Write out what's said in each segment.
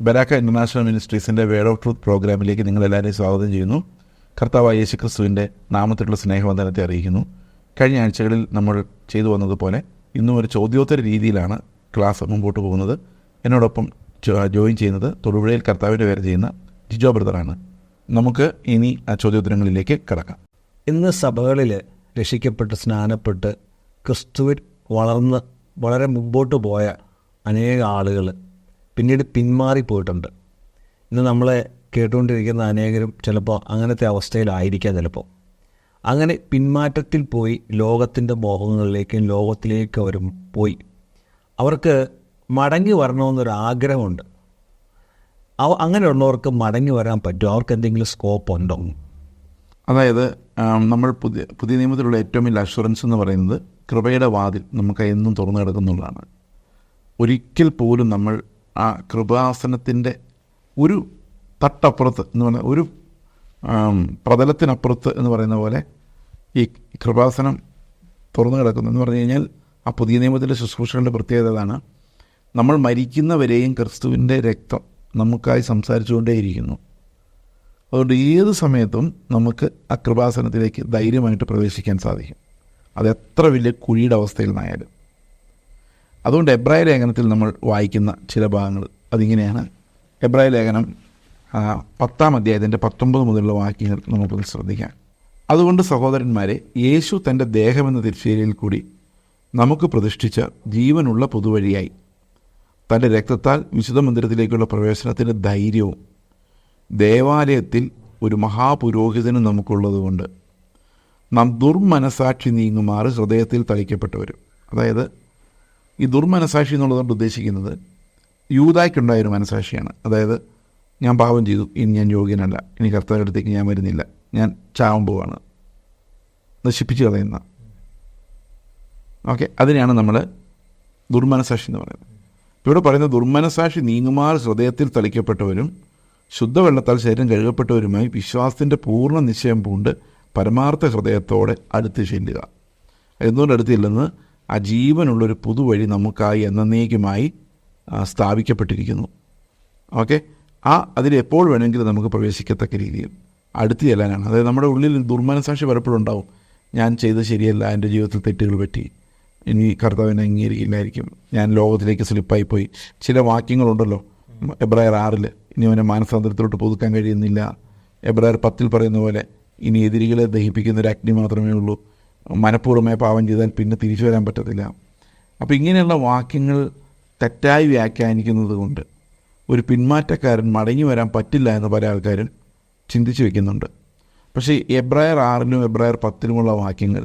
ബരാക്ക International മിനിസ്ട്രീസിൻ്റെ Word of Truth പ്രോഗ്രാമിലേക്ക് നിങ്ങളെല്ലാവരെയും സ്വാഗതം ചെയ്യുന്നു. കർത്താവായ യേശുക്രിസ്തുവിൻ്റെ നാമത്തിലുള്ള സ്നേഹവന്ദനത്തെ അറിയിക്കുന്നു. കഴിഞ്ഞ ആഴ്ചകളിൽ നമ്മൾ ചെയ്തു വന്നതുപോലെ ഇന്നും ഒരു ചോദ്യോത്തര രീതിയിലാണ് ക്ലാസ് മുമ്പോട്ട് പോകുന്നത്. എന്നോടൊപ്പം ജോയിൻ ചെയ്യുന്നത് തൊടുപുഴയിൽ കർത്താവിൻ്റെ പേര് ചെയ്യുന്ന ജിജോ ബ്രദറാണ്. നമുക്ക് ഇനി ആ ചോദ്യോത്തരങ്ങളിലേക്ക് കടക്കാം. ഇന്ന് സഭകളിൽ രക്ഷിക്കപ്പെട്ട് സ്നാനപ്പെട്ട് ക്രിസ്തുവിൽ വളർന്ന് വളരെ മുമ്പോട്ട് പോയ അനേക ആളുകൾ പിന്നീട് പിന്മാറിപ്പോയിട്ടുണ്ട്. ഇന്ന് നമ്മളെ കേട്ടുകൊണ്ടിരിക്കുന്ന അനേകരും ചിലപ്പോൾ അങ്ങനത്തെ അവസ്ഥയിലായിരിക്കാം. ചിലപ്പോൾ അങ്ങനെ പിന്മാറ്റത്തിൽ പോയി ലോകത്തിൻ്റെ മോഹങ്ങളിലേക്കും ലോകത്തിലേക്ക് അവർ പോയി. അവർക്ക് മടങ്ങി വരണമെന്നൊരാഗ്രഹമുണ്ട്. അങ്ങനെയുള്ളവർക്ക് മടങ്ങി വരാൻ പറ്റുമോ? അവർക്ക് എന്തെങ്കിലും സ്കോപ്പ് ഉണ്ടോ? അതായത് നമ്മൾ പുതിയ നിയമത്തിലുള്ള ഏറ്റവും വലിയ അഷുറൻസ് എന്ന് പറയുന്നത് കൃപയുടെ വാതിൽ നമുക്ക് എന്നും തുറന്നു കിടക്കുന്നുള്ളതാണ്. ഒരിക്കൽ പോലും നമ്മൾ ആ കൃപാസനത്തിൻ്റെ ഒരു തട്ടപ്പുറത്ത് എന്ന് പറഞ്ഞാൽ ഒരു പ്രതലത്തിനപ്പുറത്ത് എന്ന് പറയുന്ന പോലെ ഈ കൃപാസനം തുറന്നു കിടക്കുന്നു എന്ന് പറഞ്ഞു കഴിഞ്ഞാൽ ആ പുതിയ നിയമത്തിൻ്റെ ശുശ്രൂഷകളുടെ പ്രത്യേകത അതാണ്. നമ്മൾ മരിക്കുന്നവരെയും ക്രിസ്തുവിൻ്റെ രക്തം നമുക്കായി സംസാരിച്ചുകൊണ്ടേയിരിക്കുന്നു. അതുകൊണ്ട് ഏത് സമയത്തും നമുക്ക് ആ കൃപാസനത്തിലേക്ക് ധൈര്യമായിട്ട് പ്രവേശിക്കാൻ സാധിക്കും, അതെത്ര വലിയ കുഴിയുടെ അവസ്ഥയിൽ നിന്നായാലും. അതുകൊണ്ട് എബ്രായ ലേഖനത്തിൽ നമ്മൾ വായിക്കുന്ന ചില ഭാഗങ്ങൾ അതിങ്ങനെയാണ്. എബ്രായ ലേഖനം 10-ാം അധ്യായത്തിൻ്റെ 19 മുതലുള്ള വാക്യങ്ങൾ നമുക്കൊന്ന് ശ്രദ്ധിക്കാം. അതുകൊണ്ട് സഹോദരന്മാരെ, യേശു തൻ്റെ ദേഹമെന്ന തിരുശീലയിൽ കൂടി നമുക്ക് പ്രതിഷ്ഠിച്ച ജീവനുള്ള പുതുവഴിയായി തൻ്റെ രക്തത്താൽ വിശുദ്ധ മന്ദിരത്തിലേക്കുള്ള പ്രവേശനത്തിൻ്റെ ധൈര്യവും ദേവാലയത്തിൽ ഒരു മഹാപുരോഹിതനും നമുക്കുള്ളതുകൊണ്ട് നാം ദുർമനസാക്ഷി നീങ്ങുമാറ് ഹൃദയത്തിൽ തളിക്കപ്പെട്ടവരും. അതായത് ഈ ദുർമനസാക്ഷി എന്നുള്ളതുകൊണ്ട് ഉദ്ദേശിക്കുന്നത് യൂദായ്ക്കുണ്ടായൊരു മനസാക്ഷിയാണ്. അതായത് ഞാൻ പാപം ചെയ്തു, ഇനി ഞാൻ യോഗ്യനല്ല, ഇനി കർത്താവിൻ്റെ അടുത്തേക്ക് ഞാൻ വരുന്നില്ല, ഞാൻ ചാവാൻ പോവാണ്, നശിപ്പിച്ച് കളയുന്ന. ഓക്കെ, അതിനെയാണ് നമ്മൾ ദുർമനസാക്ഷി എന്ന് പറയുന്നത്. ഇവിടെ പറയുന്ന ദുർമനസാക്ഷി നീങ്ങുമാർ ഹൃദയത്തിൽ തളിക്കപ്പെട്ടവരും ശുദ്ധവെള്ളത്താൽ ശരീരം കഴുകപ്പെട്ടവരുമായി വിശ്വാസത്തിൻ്റെ പൂർണ്ണ നിശ്ചയം പൂണ്ട് പരമാർത്ഥ ഹൃദയത്തോടെ അടുത്ത് ചെല്ലുക. എന്തുകൊണ്ട് അടുത്തില്ലെന്ന് ആ ജീവനുള്ളൊരു പുതുവഴി നമുക്കായി എന്നേക്കുമായി സ്ഥാപിക്കപ്പെട്ടിരിക്കുന്നു. ഓക്കെ, അതിൽ എപ്പോൾ വേണമെങ്കിലും നമുക്ക് പ്രവേശിക്കത്തക്ക രീതിയിൽ അടുത്ത് ചെല്ലാനാണ്. അതായത് നമ്മുടെ ഉള്ളിൽ ദുർമനസാക്ഷി പലപ്പോഴും ഉണ്ടാവും. ഞാൻ ചെയ്തത് ശരിയല്ല, എൻ്റെ ജീവിതത്തിൽ തെറ്റുകൾ പറ്റി, ഇനി കർത്താവിനെ അംഗീകരിക്കില്ലായിരിക്കും, ഞാൻ ലോകത്തിലേക്ക് സ്ലിപ്പായിപ്പോയി. ചില വാക്യങ്ങളുണ്ടല്ലോ എബ്രായർ 6 ഇനി അവനെ മാനസാന്തരത്തിലോട്ട് പുതുക്കാൻ കഴിയുന്നില്ല. എബ്രായർ 10 പറയുന്ന പോലെ ഇനി എതിരികളെ ദഹിപ്പിക്കുന്ന ഒരു അഗ്നി മാത്രമേ ഉള്ളൂ, മനഃപൂർവ്വമായി പാപം ചെയ്താൽ പിന്നെ തിരിച്ചു വരാൻ പറ്റത്തില്ല. അപ്പോൾ ഇങ്ങനെയുള്ള വാക്യങ്ങൾ തെറ്റായി വ്യാഖ്യാനിക്കുന്നത് കൊണ്ട് ഒരു പിന്മാറ്റക്കാരൻ മടങ്ങി വരാൻ പറ്റില്ല എന്ന് പല ആൾക്കാരും ചിന്തിച്ച് വയ്ക്കുന്നുണ്ട്. പക്ഷേ എബ്രായർ 6 എബ്രായർ 10 വാക്യങ്ങൾ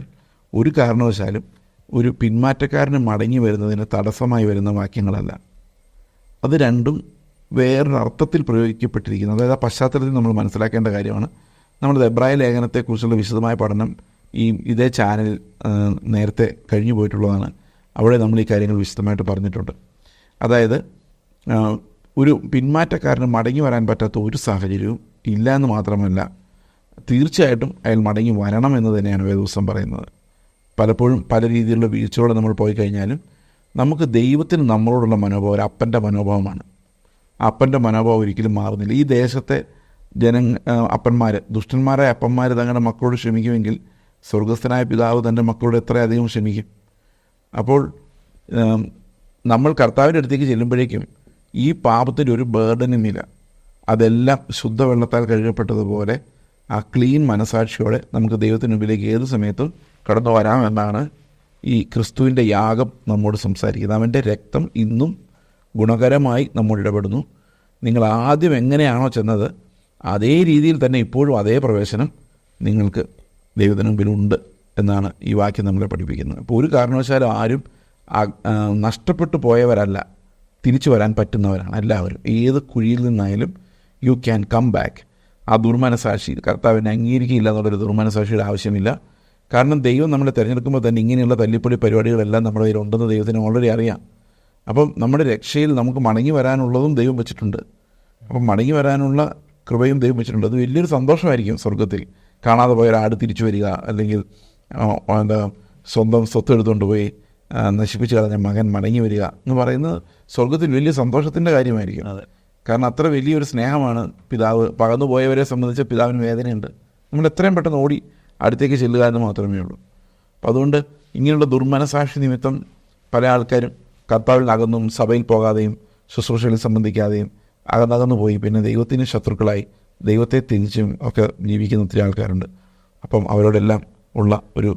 ഒരു കാരണവശാലും ഒരു പിന്മാറ്റക്കാരന് മടങ്ങി വരുന്നതിന് തടസ്സമായി വരുന്ന വാക്യങ്ങളല്ല. അത് രണ്ടും വേറൊരു അർത്ഥത്തിൽ പ്രയോഗിക്കപ്പെട്ടിരിക്കുന്നത്. അതായത് ആ പശ്ചാത്തലത്തിൽ നമ്മൾ മനസ്സിലാക്കേണ്ട കാര്യമാണ്. നമ്മുടെ എബ്രായ ലേഖനത്തെക്കുറിച്ചുള്ള വിശദമായ പഠനം ഇതേ ചാനലിൽ നേരത്തെ കഴിഞ്ഞു പോയിട്ടുള്ളതാണ്. അവിടെ നമ്മൾ ഈ കാര്യങ്ങൾ വിശദമായിട്ട് പറഞ്ഞിട്ടുണ്ട്. അതായത് ഒരു പിന്മാറ്റക്കാരന് മടങ്ങി വരാൻ പറ്റാത്ത ഒരു സാഹചര്യവും ഇല്ല എന്ന് മാത്രമല്ല, തീർച്ചയായിട്ടും അയാൾ മടങ്ങി വരണം എന്ന് തന്നെയാണ് വേദപുസ്തകം പറയുന്നത്. പലപ്പോഴും പല രീതിയിലുള്ള വീഴ്ചയോടെ നമ്മൾ പോയി കഴിഞ്ഞാലും നമുക്ക് ദൈവത്തിന് നമ്മളോടുള്ള മനോഭാവം ഒരു അപ്പൻ്റെ മനോഭാവമാണ്. അപ്പൻ്റെ മനോഭാവം ഒരിക്കലും മാറുന്നില്ല. ഈ ദേശത്തെ അപ്പന്മാർ, ദുഷ്ടന്മാരായ അപ്പന്മാർ തങ്ങളുടെ മക്കളോട് ക്ഷമിക്കുമെങ്കിൽ സ്വർഗസ്ഥനായ പിതാവ് തൻ്റെ മക്കളോട് എത്രയധികം ക്ഷമിക്കും. അപ്പോൾ നമ്മൾ കർത്താവിൻ്റെ അടുത്തേക്ക് ചെല്ലുമ്പോഴേക്കും ഈ പാപത്തിൻ്റെ ഒരു ബേർഡനുമില്ല. അതെല്ലാം ശുദ്ധവെള്ളത്താൽ കഴുകപ്പെട്ടതുപോലെ ആ ക്ലീൻ മനസാക്ഷിയോടെ നമുക്ക് ദൈവത്തിന് മുമ്പിലേക്ക് ഏത് സമയത്തും കടന്നു വരാമെന്നാണ് ഈ ക്രിസ്തുവിൻ്റെ യാഗം നമ്മോട് സംസാരിക്കുന്നത്. അവൻ്റെ രക്തം ഇന്നും ഗുണകരമായി നമ്മോട് ഇടപെടുന്നു. നിങ്ങൾ ആദ്യം എങ്ങനെയാണോ ചെന്നത് അതേ രീതിയിൽ തന്നെ ഇപ്പോഴും അതേ പ്രവേശനം നിങ്ങൾക്ക് ദൈവത്തിന് മുമ്പിലുണ്ട് എന്നാണ് ഈ വാക്യം നമ്മളെ പഠിപ്പിക്കുന്നത്. അപ്പോൾ ഒരു കാരണവശാലും ആരും നഷ്ടപ്പെട്ടു പോയവരല്ല, തിരിച്ചു വരാൻ പറ്റുന്നവരാണ് എല്ലാവരും. ഏത് കുഴിയിൽ നിന്നായാലും യു ക്യാൻ കം ബാക്ക്. ആ ദുർമനസാക്ഷി, കർത്താവിനെ അംഗീകരിക്കില്ല എന്നുള്ളൊരു ദുർമനസാക്ഷിയുടെ ആവശ്യമില്ല. കാരണം ദൈവം നമ്മളെ തിരഞ്ഞെടുക്കുമ്പോൾ തന്നെ ഇങ്ങനെയുള്ള തല്ലിപ്പൊളി പരിപാടികളെല്ലാം നമ്മുടെ കയ്യിലുണ്ടെന്ന് ദൈവത്തിന് ഓൾറെഡി അറിയാം. അപ്പം നമ്മുടെ രക്ഷയിൽ നമുക്ക് മടങ്ങി വരാനുള്ളതും ദൈവം വെച്ചിട്ടുണ്ട്. അപ്പം മടങ്ങി വരാനുള്ള കൃപയും ദൈവം വെച്ചിട്ടുണ്ട്. അത് വലിയൊരു സന്തോഷമായിരിക്കും സ്വർഗത്തിൽ. കാണാതെ പോയ ഒരാട് തിരിച്ചു വരിക, അല്ലെങ്കിൽ സ്വന്തം സ്വത്ത് എടുത്തുകൊണ്ട് പോയി നശിപ്പിച്ച് കളഞ്ഞ മകൻ മടങ്ങി വരിക എന്ന് പറയുന്നത് സ്വർഗത്തിൽ വലിയ സന്തോഷത്തിൻ്റെ കാര്യമായിരിക്കും. കാരണം അത്ര വലിയൊരു സ്നേഹമാണ് പിതാവ്. പകർന്നു പോയവരെ സംബന്ധിച്ച് പിതാവിന് വേദനയുണ്ട്. നമ്മൾ എത്രയും പെട്ടെന്ന് ഓടി അടുത്തേക്ക് ചെല്ലുക എന്ന് മാത്രമേ ഉള്ളൂ. അപ്പം അതുകൊണ്ട് ഇങ്ങനെയുള്ള ദുർമനസാക്ഷി നിമിത്തം പല ആൾക്കാരും കർത്താവിൽ അകന്നും സഭയിൽ പോകാതെയും ശുശ്രൂഷകളിൽ സംബന്ധിക്കാതെയും അകന്നകന്നു പോയി പിന്നെ ദൈവത്തിന് ശത്രുക്കളായി ദൈവത്തെ തിരിച്ചും ഒക്കെ ജീവിക്കുന്ന ഒത്തിരി ആൾക്കാരുണ്ട്. അപ്പം അവരോടെല്ലാം ഉള്ള ഒരു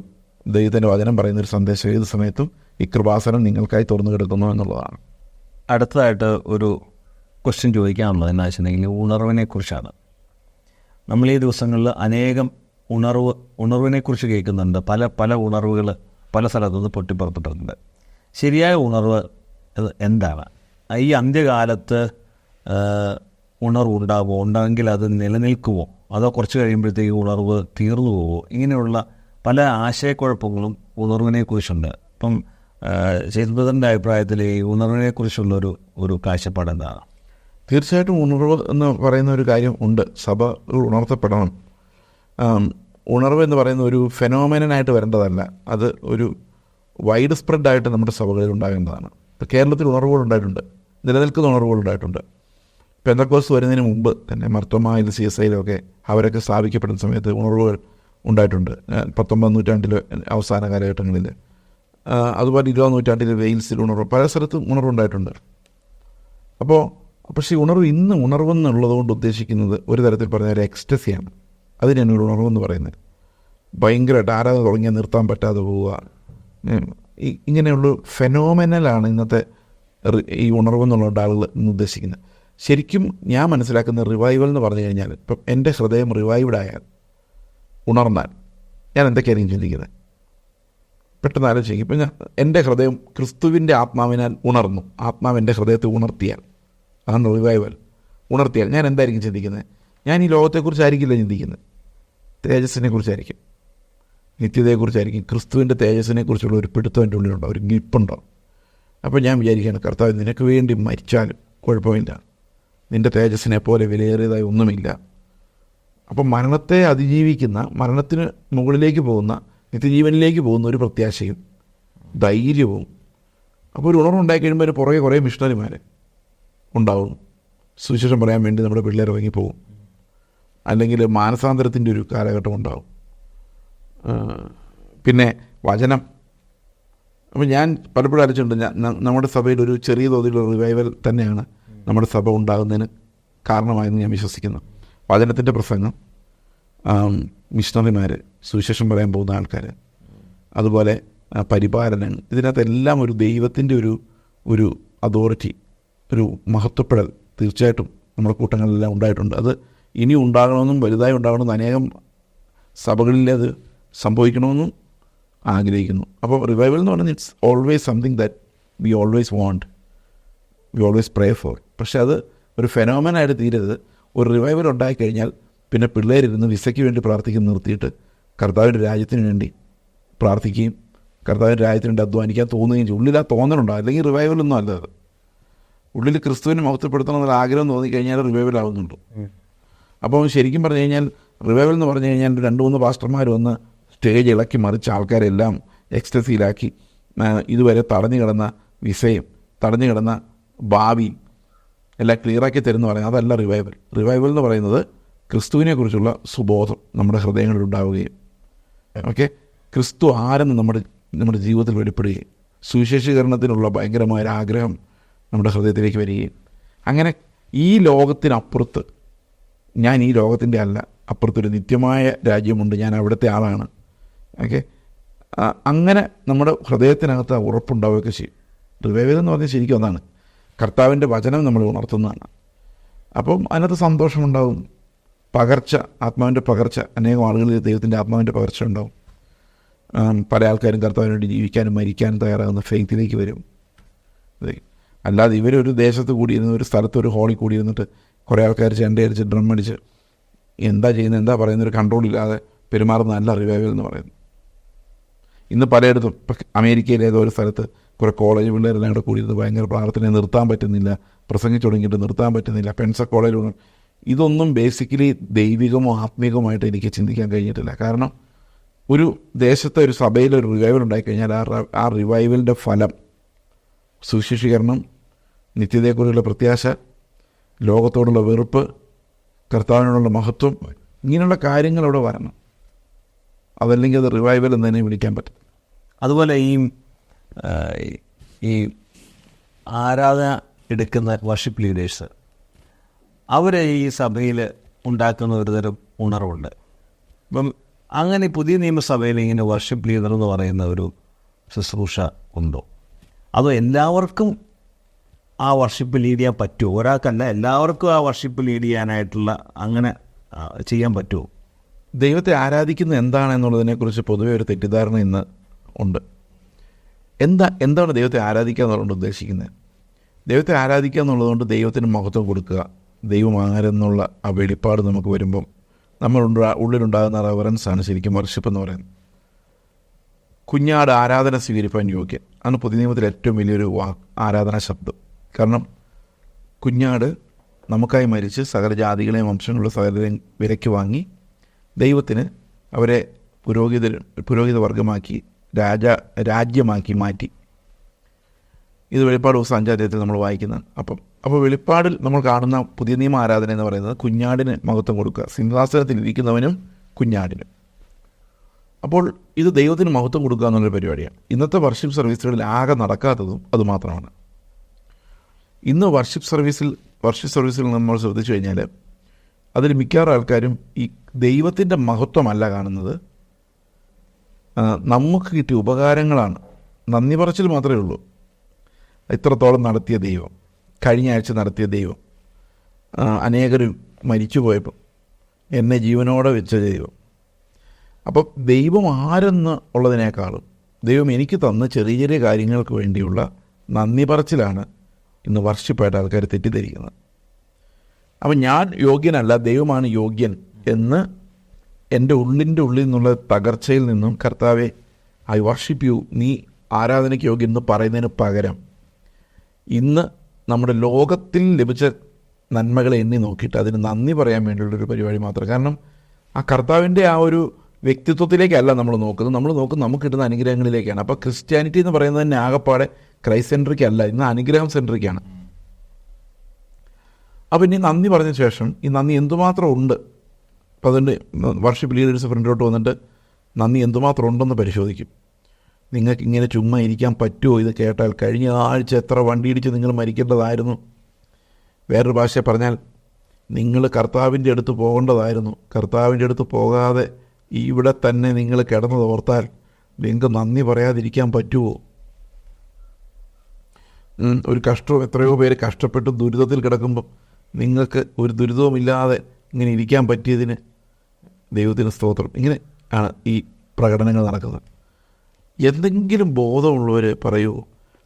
ദൈവത്തിൻ്റെ വചനം പറയുന്നൊരു സന്ദേശം ഏത് സമയത്തും ഈ കൃപാസനം നിങ്ങൾക്കായി തുറന്നു കിടക്കുന്നു എന്നുള്ളതാണ്. അടുത്തതായിട്ട് ഒരു ക്വസ്റ്റ്യൻ ചോദിക്കാനുള്ളത് എന്നാ വെച്ചിട്ടുണ്ടെങ്കിൽ ഉണർവിനെ കുറിച്ചാണ്. നമ്മൾ ഈ ദിവസങ്ങളിൽ അനേകം ഉണർവിനെക്കുറിച്ച് കേൾക്കുന്നുണ്ട്. പല ഉണർവുകൾ പല സ്ഥലത്തുനിന്ന് പൊട്ടിപ്പുറപ്പെട്ടിട്ടുണ്ട്. ശരിയായ ഉണർവ് എന്താണ്? ഈ അന്ത്യകാലത്ത് ഉണർവുണ്ടാകുമോ? ഉണ്ടെങ്കിൽ അത് നിലനിൽക്കുമോ? അതോ കുറച്ച് കഴിയുമ്പോഴത്തേക്ക് ഉണർവ് തീർന്നു പോവുമോ? ഇങ്ങനെയുള്ള പല ആശയക്കുഴപ്പങ്ങളും ഉണർവിനെക്കുറിച്ചുണ്ട്. ഇപ്പം ചേതുബ്രദറിൻ്റെ അഭിപ്രായത്തിൽ ഈ ഉണർവിനെക്കുറിച്ചുള്ളൊരു കാഴ്ചപ്പാട് എന്താണ്? തീർച്ചയായിട്ടും ഉണർവ് എന്ന് പറയുന്ന ഒരു കാര്യം ഉണ്ട്. സഭ ഉണർത്തപ്പെടണം. ഉണർവ് എന്ന് പറയുന്ന ഒരു ഫെനോമെനായിട്ട് വരേണ്ടതല്ല, അത് ഒരു വൈഡ് സ്പ്രെഡായിട്ട് നമ്മുടെ സഭകളിൽ ഉണ്ടാകേണ്ടതാണ്. ഇപ്പോൾ കേരളത്തിൽ ഉണർവുകളുണ്ടായിട്ടുണ്ട്, നിലനിൽക്കുന്ന ഉണർവുകളുണ്ടായിട്ടുണ്ട്. പെന്തക്കോസ്ത് വരുന്നതിന് മുമ്പ് തന്നെ മർത്തോമായിലും CSIയിലും ഒക്കെ അവരൊക്കെ സ്ഥാപിക്കപ്പെടുന്ന സമയത്ത് ഉണർവുകൾ ഉണ്ടായിട്ടുണ്ട്. 19-ാം നൂറ്റാണ്ടിലെ അവസാന കാലഘട്ടങ്ങളിൽ, അതുപോലെ 20-ാം നൂറ്റാണ്ടിൽ വെയിൽസിൽ ഉണർവ്, പല സ്ഥലത്തും ഉണർവുണ്ടായിട്ടുണ്ട്. പക്ഷേ ഉണർവ് ഇന്ന് ഉണർവെന്നുള്ളത് കൊണ്ട് ഉദ്ദേശിക്കുന്നത് ഒരു തരത്തിൽ പറഞ്ഞാൽ ഒരു എക്സ്റ്റസിയാണ്. അതിനാണ് ഒരു ഉണർവെന്ന് പറയുന്നത്. ഭയങ്കരമായിട്ട് ആരാധന തുടങ്ങിയാൽ നിർത്താൻ പറ്റാതെ പോവുക, ഇങ്ങനെയുള്ള ഫെനോമെനലാണ് ഇന്നത്തെ ഈ ഉണർവെന്നുള്ള ആളുകൾ ഇന്ന് ഉദ്ദേശിക്കുന്നത്. ശരിക്കും ഞാൻ മനസ്സിലാക്കുന്ന റിവൈവൽ എന്ന് പറഞ്ഞു കഴിഞ്ഞാൽ, ഇപ്പം എൻ്റെ ഹൃദയം റിവൈവ്ഡായാൽ, ഉണർന്നാൽ ഞാൻ എന്തൊക്കെയായിരിക്കും ചിന്തിക്കുന്നത്? പെട്ടെന്ന് ആലോചിക്കും. ഇപ്പം എൻ്റെ ഹൃദയം ക്രിസ്തുവിൻ്റെ ആത്മാവിനാൽ ഉണർന്നു, ആത്മാവ് എൻ്റെ ഹൃദയത്തെ ഉണർത്തിയാൽ, അതാണ് റിവൈവൽ. ഉണർത്തിയാൽ ഞാൻ എന്തായിരിക്കും ചിന്തിക്കുന്നത്? ഞാൻ ഈ ലോകത്തെക്കുറിച്ചായിരിക്കില്ല ചിന്തിക്കുന്നത്, തേജസ്സിനെ കുറിച്ചായിരിക്കും, നിത്യതയെക്കുറിച്ചായിരിക്കും. ക്രിസ്തുവിൻ്റെ തേജസ്സിനെക്കുറിച്ചുള്ള ഒരു പിടുത്തം എൻ്റെ ഉള്ളിലുണ്ടോ, ഒരു ഗ്രിപ്പുണ്ടോ? അപ്പോൾ ഞാൻ വിചാരിക്കുകയാണ്, കർത്താവ് നിനക്ക് വേണ്ടി മരിച്ചാലും കുഴപ്പമില്ല, നിൻ്റെ തേജസ്സിനെ പോലെ വിലയേറിയതായി ഒന്നുമില്ല. അപ്പം മരണത്തെ അതിജീവിക്കുന്ന, മരണത്തിന് മുകളിലേക്ക് പോകുന്ന, നിത്യജീവനിലേക്ക് പോകുന്ന ഒരു പ്രത്യാശയും ധൈര്യവും. അപ്പോൾ ഒരു ഉണർവുണ്ടായി കഴിയുമ്പോൾ അതിന് പുറകെ കുറേ മിഷണറിമാർ ഉണ്ടാവും. സുവിശേഷം പറയാൻ വേണ്ടി നമ്മുടെ പിള്ളേർ ഇറങ്ങിപ്പോവും. അല്ലെങ്കിൽ മാനസാന്തരത്തിൻ്റെ ഒരു കാലഘട്ടം ഉണ്ടാവും. പിന്നെ വചനം. അപ്പോൾ ഞാൻ പലപ്പോഴും ആലോചിച്ചിട്ടുണ്ട്, നമ്മുടെ സഭയിൽ ഒരു ചെറിയ തോതിലുള്ള റിവൈവൽ തന്നെയാണ് നമ്മുടെ സഭ ഉണ്ടാകുന്നതിന് കാരണമായെന്ന് ഞാൻ വിശ്വസിക്കുന്നു. വചനത്തിൻ്റെ പ്രസംഗം, മിഷണറിമാർ, സുവിശേഷം പറയാൻ പോകുന്ന ആൾക്കാർ, അതുപോലെ പരിപാലനം, ഇതിനകത്തെല്ലാം ഒരു ദൈവത്തിൻ്റെ ഒരു അതോറിറ്റി, ഒരു മഹത്വപ്പെടൽ തീർച്ചയായിട്ടും നമ്മുടെ കൂട്ടങ്ങളിലെല്ലാം ഉണ്ടായിട്ടുണ്ട്. അത് ഇനി ഉണ്ടാകണമെന്നും വലുതായി ഉണ്ടാകണമെന്നും അനേകം സഭകളിൽ അത് സംഭവിക്കണമെന്നും ആഗ്രഹിക്കുന്നു. അപ്പോൾ റിവൈവൽ എന്ന് പറഞ്ഞാൽ it's always something that we always want, we always pray for. പക്ഷെ അത് ഒരു ഫെനോമെനായിട്ട് തീരരുത്. ഒരു റിവൈവൽ ഉണ്ടായിക്കഴിഞ്ഞാൽ പിന്നെ പിള്ളേരിരുന്ന് വിസയ്ക്ക് വേണ്ടി പ്രാർത്ഥിക്കുന്ന നിർത്തിയിട്ട് കർത്താവിൻ്റെ രാജ്യത്തിന് വേണ്ടി പ്രാർത്ഥിക്കുകയും കർത്താവിൻ്റെ രാജ്യത്തിന് വേണ്ടി അധ്വാനിക്കാൻ തോന്നുകയും ചെയ്യും. ഉള്ളിൽ ആ തോന്നലുണ്ടാകും. അല്ലെങ്കിൽ റിവൈവലൊന്നും അല്ല അത്. ഉള്ളിൽ ക്രിസ്തുവിനെ മഹത്വപ്പെടുത്തണം എന്നുള്ള ആഗ്രഹം തോന്നിക്കഴിഞ്ഞാൽ റിവൈവൽ ആവുന്നുണ്ടോ? അപ്പോൾ ശരിക്കും പറഞ്ഞു കഴിഞ്ഞാൽ റിവൈവൽ എന്ന് പറഞ്ഞു കഴിഞ്ഞാൽ 2-3 പാസ്റ്റർമാർ വന്ന് സ്റ്റേജ് ഇളക്കി മറിച്ച് ആൾക്കാരെല്ലാം എക്സ്റ്റസിയിലാക്കി ഇതുവരെ തടഞ്ഞു കിടന്ന വിസയും തടഞ്ഞു കിടന്ന ഭാവി എല്ലാം ക്ലിയറാക്കി തരുമെന്ന് പറയുന്നത് അതല്ല റിവൈവൽ. റിവൈവൽ എന്ന് പറയുന്നത് ക്രിസ്തുവിനെക്കുറിച്ചുള്ള സുബോധം നമ്മുടെ ഹൃദയങ്ങളിൽ ഉണ്ടാവുകയും, ഓക്കെ, ക്രിസ്തു ആരെന്ന് നമ്മുടെ ജീവിതത്തിൽ വെളിപ്പെടുകയും, സുവിശേഷീകരണത്തിനുള്ള ഭയങ്കരമായ ആഗ്രഹം നമ്മുടെ ഹൃദയത്തിലേക്ക് വരികയും, അങ്ങനെ ഈ ലോകത്തിനപ്പുറത്ത്, ഞാൻ ഈ ലോകത്തിൻ്റെ അല്ല, അപ്പുറത്തൊരു നിത്യമായ രാജ്യമുണ്ട്, ഞാൻ അവിടുത്തെ ആളാണ്, ഓക്കെ, അങ്ങനെ നമ്മുടെ ഹൃദയത്തിനകത്ത് ഉറപ്പുണ്ടാവുകയൊക്കെ ചെയ്യും. റിവൈവൽ എന്ന് പറഞ്ഞാൽ ശരിക്കും ഒന്നാണ്, കർത്താവിൻ്റെ വചനം നമ്മൾ ഉണർത്തുന്നതാണ്. അപ്പം അതിനകത്ത് സന്തോഷമുണ്ടാവും, പകർച്ച, ആത്മാവിൻ്റെ പകർച്ച, അനേകം ആളുകളിൽ ദൈവത്തിൻ്റെ ആത്മാവിൻ്റെ പകർച്ച ഉണ്ടാവും. പല ആൾക്കാരും കർത്താവിന് വേണ്ടി ജീവിക്കാനും മരിക്കാനും തയ്യാറാകുന്ന ഫെയ്ത്തിലേക്ക് വരും. അല്ലാതെ ഇവരൊരു ദേശത്ത് കൂടിയിരുന്ന്, ഒരു സ്ഥലത്ത് ഒരു ഹോളിൽ കൂടിയിരുന്നിട്ട് കുറേ ആൾക്കാർ ചെണ്ടയടിച്ച് ഡ്രം അടിച്ച് എന്താ ചെയ്യുന്നത്, എന്താ പറയുന്നൊരു കൺട്രോളില്ലാതെ പെരുമാറുന്നതല്ല റിവൈവൽ എന്ന് പറയുന്നത്. ഇന്ന് പലയിടത്തും, ഇപ്പം അമേരിക്കയിലെ ഏതോ ഒരു സ്ഥലത്ത് കുറേ കോളേജ് പിള്ളേരെല്ലാം കൂടെ കൂടിയിരുന്ന് ഭയങ്കര പ്രാർത്ഥനയെ നിർത്താൻ പറ്റുന്നില്ല, പ്രസംഗിച്ചു തുടങ്ങിയിട്ട് നിർത്താൻ പറ്റുന്നില്ല, പെൻസ കോളേജിൽ. ഇതൊന്നും ബേസിക്കലി ദൈവികമോ ആത്മീകമായിട്ട് എനിക്ക് ചിന്തിക്കാൻ കഴിഞ്ഞിട്ടില്ല. കാരണം ഒരു ദേശത്തെ ഒരു സഭയിലൊരു റിവൈവൽ ഉണ്ടായിക്കഴിഞ്ഞാൽ ആ റിവൈവലിൻ്റെ ഫലം സുവിശേഷീകരണം, നിത്യതയെക്കുറിച്ചുള്ള പ്രത്യാശ, ലോകത്തോടുള്ള വെറുപ്പ്, കർത്താവിനോടുള്ള മഹത്വം, ഇങ്ങനെയുള്ള കാര്യങ്ങൾ അവിടെ വരണം. അതല്ലെങ്കിൽ അത് റിവൈവൽ എന്ന് തന്നെ വിളിക്കാൻ പറ്റും. അതുപോലെ ഈ ആരാധന എടുക്കുന്ന വർഷിപ്പ് ലീഡേഴ്സ്, അവരെ ഈ സഭയിൽ ഉണ്ടാക്കുന്ന ഒരു തരം ഉണർവുണ്ട്. ഇപ്പം അങ്ങനെ പുതിയ നിയമസഭയിൽ ഇങ്ങനെ വർഷിപ്പ് ലീഡർ എന്ന് പറയുന്ന ഒരു ശുശ്രൂഷ ഉണ്ടോ? അതോ എല്ലാവർക്കും ആ വർഷിപ്പ് ലീഡ് ചെയ്യാൻ പറ്റുമോ? ഒരാൾക്കല്ല, എല്ലാവർക്കും ആ വർഷിപ്പ് ലീഡ് ചെയ്യാനായിട്ടുള്ള അങ്ങനെ ചെയ്യാൻ പറ്റുമോ? ദൈവത്തെ ആരാധിക്കുന്നത് എന്താണെന്നുള്ളതിനെക്കുറിച്ച് പൊതുവെ ഒരു തെറ്റിദ്ധാരണ ഇന്ന് ഉണ്ട്. എന്താണ് ദൈവത്തെ ആരാധിക്കുക എന്നുള്ളത് ഉദ്ദേശിക്കുന്നത്? ദൈവത്തെ ആരാധിക്കുക എന്നുള്ളതുകൊണ്ട് ദൈവത്തിന് മഹത്വം കൊടുക്കുക, ദൈവം ആരെന്നുള്ള ആ വെളിപ്പാട് നമുക്ക് വരുമ്പം ഉള്ളിലുണ്ടാകുന്ന റെവറൻസാണ് ശരിക്കും വർഷിപ്പ് എന്ന് പറയുന്നത്. കുഞ്ഞാട് ആരാധന സ്വീകരിപ്പാൻ യോഗ്യൻ ആണ് പുതിയ നിയമത്തിലെ ഏറ്റവും വലിയൊരു ആരാധനാ ശബ്ദം. കാരണം കുഞ്ഞാട് നമുക്കായി മരിച്ച് സകല ജാതികളെയും വംശങ്ങളുള്ള സകലരെയും വിലയ്ക്ക് വാങ്ങി ദൈവത്തിന് അവരെ പുരോഹിത വർഗമാക്കി രാജ്യമാക്കി മാറ്റി. ഇത് വെളിപ്പാട് ദിവസം 5-ാം അധ്യായത്തിൽ നമ്മൾ വായിക്കുന്നതാണ്. അപ്പോൾ വെളിപ്പാടിൽ നമ്മൾ കാണുന്ന പുതിയ നിയമ ആരാധന എന്ന് പറയുന്നത് കുഞ്ഞാടിന് മഹത്വം കൊടുക്കുക, സിംഹാസനത്തിൽ ഇരിക്കുന്നവനും കുഞ്ഞാടിനും. അപ്പോൾ ഇത് ദൈവത്തിന് മഹത്വം കൊടുക്കുക എന്നുള്ളൊരു പരിപാടിയാണ്. ഇന്നത്തെ വർഷിപ്പ് സർവീസുകളിൽ ആകെ നടക്കാത്തതും അതുമാത്രമാണ്. ഇന്ന് വർഷിപ്പ് സർവീസിൽ നമ്മൾ ശ്രദ്ധിച്ചു കഴിഞ്ഞാൽ അതിൽ മിക്കവാറും ആൾക്കാരും ഈ ദൈവത്തിൻ്റെ മഹത്വമല്ല കാണുന്നത്, നമുക്ക് കിട്ടിയ ഉപകാരങ്ങളാണ്. നന്ദി പറച്ചിൽ മാത്രമേ ഉള്ളൂ. ഇത്രത്തോളം നടത്തിയ ദൈവം, കഴിഞ്ഞ ആഴ്ച നടത്തിയ ദൈവം, അനേകരും മരിച്ചു പോയപ്പോൾ എന്നെ ജീവനോടെ വെച്ച ദൈവം. അപ്പം ദൈവം ആരെന്ന് ഉള്ളതിനേക്കാളും ദൈവം എനിക്ക് തന്ന ചെറിയ ചെറിയ കാര്യങ്ങൾക്ക് വേണ്ടിയുള്ള നന്ദി പറച്ചിലാണ് ഇന്ന് വർഷിപ്പായിട്ട് ആൾക്കാർ തെറ്റിദ്ധരിക്കുന്നത്. അപ്പം ഞാൻ യോഗ്യനല്ല, ദൈവമാണ് യോഗ്യൻ എന്ന് എൻ്റെ ഉള്ളിൽ നിന്നുള്ള തകർച്ചയിൽ നിന്നും കർത്താവെ ഐ വർഷിപ്പ് യു, നീ ആരാധനയ്ക്ക് യോഗ്യൻ എന്ന് പറയുന്നതിന് പകരം ഇന്ന് നമ്മുടെ ലോകത്തിൽ ലഭിച്ച നന്മകളെ എണ്ണി നോക്കിയിട്ട് അതിന് നന്ദി പറയാൻ വേണ്ടിയുള്ളൊരു പരിപാടി മാത്രം. കാരണം ആ കർത്താവിൻ്റെ ആ ഒരു വ്യക്തിത്വത്തിലേക്കല്ല നമ്മൾ നോക്കുന്നത്, നമ്മൾ നോക്കുന്നത് നമുക്ക് കിട്ടുന്ന അനുഗ്രഹങ്ങളിലേക്കാണ്. അപ്പോൾ ക്രിസ്ത്യാനിറ്റി എന്ന് പറയുന്നത് തന്നെ ആകെപ്പാടെ ക്രൈസ്റ്റ് സെൻട്രിക് അല്ല, ഇന്ന് അനുഗ്രഹം സെൻട്രിക്കാണ്. അപ്പോൾ ഇനി നന്ദി പറഞ്ഞ ശേഷം ഈ നന്ദി എന്തുമാത്രം ഉണ്ട്, അപ്പോൾ അതുകൊണ്ട് വർഷിപ്പ് ലീഡേഴ്സ് ഫ്രണ്ടിലോട്ട് വന്നിട്ട് നന്ദി എന്തുമാത്രം ഉണ്ടെന്ന് പരിശോധിക്കും. നിങ്ങൾക്ക് ഇങ്ങനെ ചുമ്മാ ഇരിക്കാൻ പറ്റുമോ? ഇത് കേട്ടാൽ കഴിഞ്ഞ ആഴ്ച എത്ര വണ്ടി ഇടിച്ച് നിങ്ങൾ മരിക്കേണ്ടതായിരുന്നു. വേറൊരു ഭാഷ പറഞ്ഞാൽ നിങ്ങൾ കർത്താവിൻ്റെ അടുത്ത് പോകേണ്ടതായിരുന്നു. കർത്താവിൻ്റെ അടുത്ത് പോകാതെ ഇവിടെ തന്നെ നിങ്ങൾ കിടന്നത് ഓർത്താൽ നിങ്ങൾക്ക് നന്ദി പറയാതിരിക്കാൻ പറ്റുമോ? ഒരു കഷ്ടവും എത്രയോ പേര് കഷ്ടപ്പെട്ട് ദുരിതത്തിൽ കിടക്കുമ്പം നിങ്ങൾക്ക് ഒരു ദുരിതവുമില്ലാതെ ഇങ്ങനെ ഇരിക്കാൻ പറ്റിയതിന് ദൈവത്തിന് സ്തോത്രം. ഇങ്ങനെ ആണ് ഈ പ്രകടനങ്ങൾ നടക്കുന്നത്. എന്തെങ്കിലും ബോധമുള്ളവർ പറയൂ,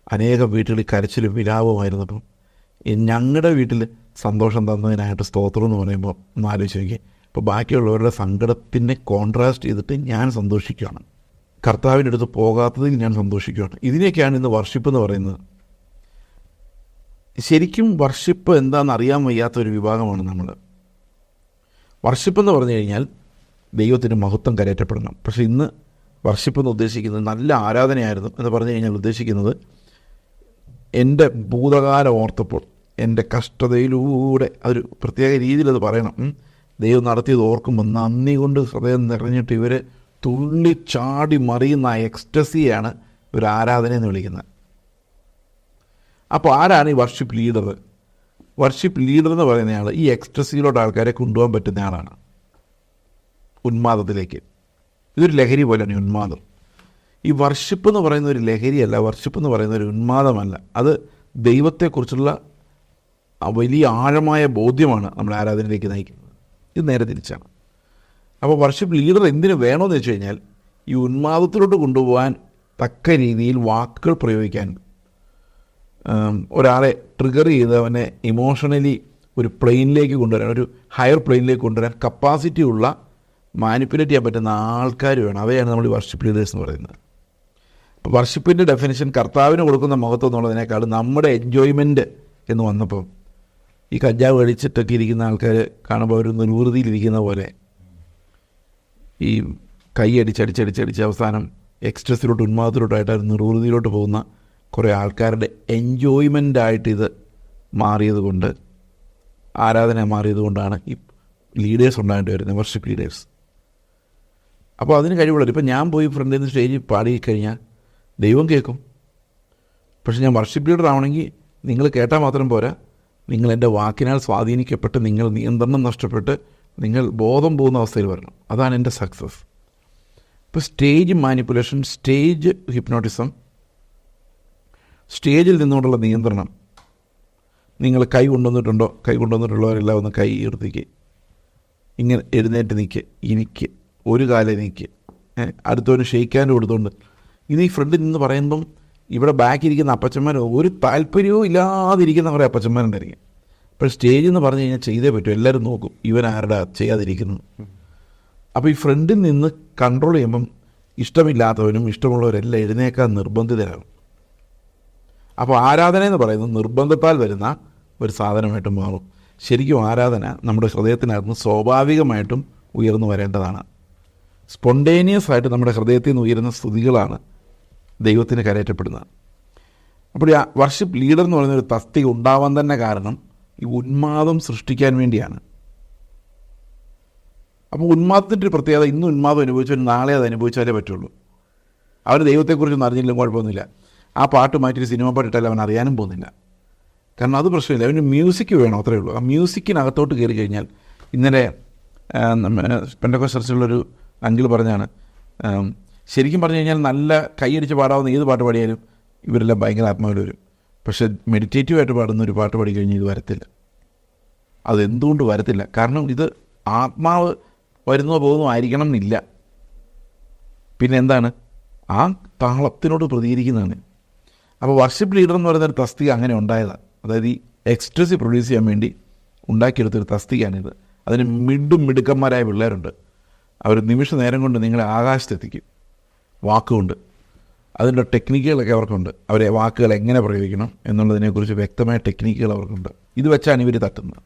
അനേകം വീട്ടുകളിൽ കരച്ചിലും വിലാപമായിരുന്നപ്പം ഞങ്ങളുടെ വീട്ടിൽ സന്തോഷം തന്നതിനായിട്ട് സ്തോത്രം എന്ന് പറയുമ്പോൾ ഒന്ന് ആലോചിച്ച് നോക്കിയേ. ഇപ്പോൾ ബാക്കിയുള്ളവരുടെ സങ്കടത്തിനെ കോൺട്രാസ്റ്റ് ചെയ്തിട്ട് ഞാൻ സന്തോഷിക്കുകയാണ്, കർത്താവിൻ്റെ അടുത്ത് പോകാത്തതിൽ ഞാൻ സന്തോഷിക്കുകയാണ്. ഇതിനെയൊക്കെയാണ് ഇന്ന് വർഷിപ്പ് എന്ന് പറയുന്നത്. ശരിക്കും വർഷിപ്പ് എന്താണെന്ന് അറിയാൻ വയ്യാത്തൊരു വിഭാഗമാണ് നമ്മൾ. വർഷിപ്പ് എന്ന് പറഞ്ഞു കഴിഞ്ഞാൽ ദൈവത്തിന് മഹത്വം കരയറ്റപ്പെടണം. പക്ഷേ ഇന്ന് വർഷിപ്പ് എന്ന് ഉദ്ദേശിക്കുന്നത് നല്ല ആരാധനയായിരുന്നു എന്ന് പറഞ്ഞു കഴിഞ്ഞാൽ ഉദ്ദേശിക്കുന്നത് എൻ്റെ ഭൂതകാലം ഓർത്തപ്പോൾ എൻ്റെ കഷ്ടതയിലൂടെ അതൊരു പ്രത്യേക രീതിയിൽ അത് പറയണം. ദൈവം നടത്തിയത് ഓർക്കുമ്പോൾ നന്ദി കൊണ്ട് ഹൃദയം നിറഞ്ഞിട്ട് ഇവർ തുള്ളി ചാടി മറിയുന്ന ആ എക്സ്റ്റസിയാണ് ഒരു ആരാധന എന്ന് വിളിക്കുന്നത്. അപ്പോൾ ആരാണ് ഈ വർഷിപ്പ് ലീഡർ? വർഷിപ്പ് ലീഡർ എന്ന് പറയുന്നയാൾ ഈ എക്സ്റ്റസിയിലോട്ട് ആൾക്കാരെ കൊണ്ടുപോകാൻ പറ്റുന്ന ആളാണ്, ഉന്മാദത്തിലേക്ക്. ഇതൊരു ലഹരി പോലെയാണ് ഉന്മാദം. ഈ വർഷിപ്പ് എന്ന് പറയുന്ന ഒരു ലഹരിയല്ല, വർഷിപ്പ് എന്ന് പറയുന്ന ഒരു ഉന്മാദമല്ല. അത് ദൈവത്തെക്കുറിച്ചുള്ള വലിയ ആഴമായ ബോധ്യമാണ് നമ്മുടെ ആരാധനയിലേക്ക് നയിക്കുന്നത്. ഇത് നേരെ തിരിച്ചാണ്. അപ്പോൾ വർഷിപ്പ് ലീഡർ എന്തിനു വേണമെന്ന് വെച്ച് കഴിഞ്ഞാൽ ഈ ഉന്മാദത്തിലോട്ട് കൊണ്ടുപോകാൻ തക്ക രീതിയിൽ വാക്കുകൾ പ്രയോഗിക്കാൻ, ഒരാളെ ട്രിഗർ ചെയ്ത് അവനെ ഇമോഷണലി ഒരു പ്ലെയിനിലേക്ക് കൊണ്ടുവരാൻ, ഒരു ഹയർ പ്ലെയിനിലേക്ക് കൊണ്ടുവരാൻ കപ്പാസിറ്റി ഉള്ള, മാനിപ്പുലേറ്റ് ചെയ്യാൻ പറ്റുന്ന ആൾക്കാർ വേണം. അവയാണ് നമ്മൾ ഈ വർഷിപ്പ് ലീഡേഴ്സ് എന്ന് പറയുന്നത്. അപ്പോൾ വർഷിപ്പിൻ്റെ ഡെഫിനിഷൻ കർത്താവിന് കൊടുക്കുന്ന മഹത്വം എന്നുള്ളതിനേക്കാൾ നമ്മുടെ എൻജോയ്മെൻറ്റ് എന്ന് വന്നപ്പം ഈ കഞ്ചാവ് കഴിച്ചിട്ടൊക്കെ ഇരിക്കുന്ന ആൾക്കാർ കാണുമ്പോൾ ഒരു നിർവൃതിയിലിരിക്കുന്ന പോലെ ഈ കൈ അടിച്ചടിച്ചടിച്ചടിച്ച് അവസാനം എക്സ്ട്രസിലോട്ട് ഉന്മാദത്തിലോട്ടായിട്ട് നിർവൃതിയിലോട്ട് പോകുന്ന കുറേ ആൾക്കാരുടെ എൻജോയ്മെൻ്റായിട്ട് ഇത് മാറിയത് കൊണ്ട് ആരാധന മാറിയതുകൊണ്ടാണ് ഈ ലീഡേഴ്സ് ഉണ്ടായിട്ട് വരുന്നത്, വർഷിപ്പ് ലീഡേഴ്സ്. അപ്പോൾ അതിന് കഴിവുള്ളത്. ഇപ്പം ഞാൻ പോയി ഫ്രണ്ടിൽ നിന്ന് സ്റ്റേജിൽ പാടിക്കഴിഞ്ഞാൽ ദൈവം കേൾക്കും. പക്ഷെ ഞാൻ വർഷിപ്പ് ലീഡർ ആവണമെങ്കിൽ നിങ്ങൾ കേട്ടാൽ മാത്രം പോരാ, നിങ്ങൾ എൻ്റെ വാക്കിനാൽ സ്വാധീനിക്കപ്പെട്ട് നിങ്ങൾ നിയന്ത്രണം നഷ്ടപ്പെട്ട് നിങ്ങൾ ബോധം പോകുന്ന അവസ്ഥയിൽ വരണം. അതാണ് എൻ്റെ സക്സസ്. ഇപ്പോൾ സ്റ്റേജ് മാനിപ്പുലേഷൻ, സ്റ്റേജ് ഹിപ്നോട്ടിസം, സ്റ്റേജിൽ നിന്നുകൊണ്ടുള്ള നിയന്ത്രണം. നിങ്ങൾ കൈ കൊണ്ടുവന്നിട്ടുണ്ടോ? കൈ കൊണ്ടുവന്നിട്ടുള്ളവരെല്ലാം ഒന്ന് കൈ ഉയർത്തിക്ക്, ഇങ്ങനെ എഴുന്നേറ്റ് നിൽക്ക്, എനിക്ക് ഒരു കാലം നിൽക്ക്, അടുത്തവന് ഷെയ്ക്കാൻ്റെ കൊടുത്തുകൊണ്ട് ഇനി ഫ്രണ്ടിൽ നിന്ന് പറയുമ്പം ഇവിടെ ബാക്കിരിക്കുന്ന അപ്പച്ചന്മാർ ഒരു താല്പര്യവും ഇല്ലാതിരിക്കുന്ന കുറേ അപ്പച്ചന്മാരുണ്ടായിരിക്കും. അപ്പോൾ സ്റ്റേജിൽ നിന്ന് പറഞ്ഞു കഴിഞ്ഞാൽ ചെയ്തേ പറ്റും, എല്ലാവരും നോക്കും ഇവൻ ആരുടെ ചെയ്യാതിരിക്കുന്നത്. അപ്പോൾ ഈ ഫ്രണ്ടിൽ നിന്ന് കൺട്രോൾ ചെയ്യുമ്പം ഇഷ്ടമില്ലാത്തവനും ഇഷ്ടമുള്ളവരെല്ലാം എഴുന്നേക്കാൻ നിർബന്ധിതരാകും. അപ്പോൾ ആരാധന എന്ന് പറയുന്നത് നിർബന്ധത്താൽ വരുന്ന ഒരു സാധനമായിട്ട് മാറും. ശരിക്കും ആരാധന നമ്മുടെ ഹൃദയത്തിനകത്ത് സ്വാഭാവികമായിട്ടും ഉയർന്നു വരേണ്ടതാണ്. സ്പോണ്ടേനിയസ് ആയിട്ട് നമ്മുടെ ഹൃദയത്തിൽ നിന്ന് ഉയരുന്ന സ്തുതികളാണ് ദൈവത്തിന് കരയറ്റപ്പെടുന്നത്. അപ്പോൾ ഈ വർഷിപ്പ് ലീഡർ എന്ന് പറയുന്നൊരു തസ്തിക ഉണ്ടാവാൻ തന്നെ കാരണം ഈ ഉന്മാദം സൃഷ്ടിക്കാൻ വേണ്ടിയാണ്. അപ്പോൾ ഉന്മാദത്തിൻ്റെ ഒരു പ്രത്യേകത, ഇന്ന് ഉന്മാദം അനുഭവിച്ചാൽ നാളെ അത് അനുഭവിച്ചാലേ പറ്റുള്ളൂ. അവന് ദൈവത്തെക്കുറിച്ചൊന്നും അറിഞ്ഞില്ലെങ്കിലും കുഴപ്പമൊന്നുമില്ല. ആ പാട്ട് മാറ്റി സിനിമ പാട്ടിട്ടാൽ അവൻ അറിയാനും പോകുന്നില്ല. കാരണം അത് പ്രശ്നമില്ല, അവന് മ്യൂസിക് വേണം, അത്രയേ ഉള്ളൂ. ആ മ്യൂസിക്കിനകത്തോട്ട് കയറി കഴിഞ്ഞാൽ, ഇന്നലെ പെന്തക്കോസ്ത് ചർച്ചിലുള്ളൊരു അങ്കിൾ പറഞ്ഞാണ്, ശരിക്കും പറഞ്ഞു കഴിഞ്ഞാൽ നല്ല കൈയടിച്ച് പാടാവുന്ന ഏത് പാട്ട് പാടിയാലും ഇവരെല്ലാം ഭയങ്കര ആത്മാവിൽ വരും. പക്ഷെ മെഡിറ്റേറ്റീവായിട്ട് പാടുന്ന ഒരു പാട്ട് പാടി കഴിഞ്ഞാൽ ഇത് വരത്തില്ല. അതെന്തുകൊണ്ട് വരത്തില്ല? കാരണം ഇത് ആത്മാവ് വരുന്നോ പോകുന്നോ ആയിരിക്കണം എന്നില്ല. പിന്നെ എന്താണ്? ആ താളത്തിനോട് പ്രതികരിക്കുന്നതാണ്. അപ്പോൾ വർഷിപ്പ് ലീഡർ എന്ന് പറയുന്നൊരു തസ്തിക അങ്ങനെ ഉണ്ടായതാണ്. അതായത് ഈ എക്സ്ട്രസി പ്രൊഡ്യൂസ് ചെയ്യാൻ വേണ്ടി ഉണ്ടാക്കിയെടുത്തൊരു തസ്തികയാണിത്. അതിന് മിടുക്കന്മാരായ പിള്ളേരുണ്ട്. അവർ നിമിഷ നേരം കൊണ്ട് നിങ്ങളെ ആകാശത്തെത്തിക്കും വാക്കുകൊണ്ട്. അതിൻ്റെ ടെക്നിക്കുകളൊക്കെ അവർക്കുണ്ട്. അവരെ വാക്കുകൾ എങ്ങനെ പ്രയോഗിക്കണം എന്നുള്ളതിനെക്കുറിച്ച് വ്യക്തമായ ടെക്നിക്കുകൾ അവർക്കുണ്ട്. ഇത് വെച്ചാണ് ഇവർ തട്ടുന്നത്.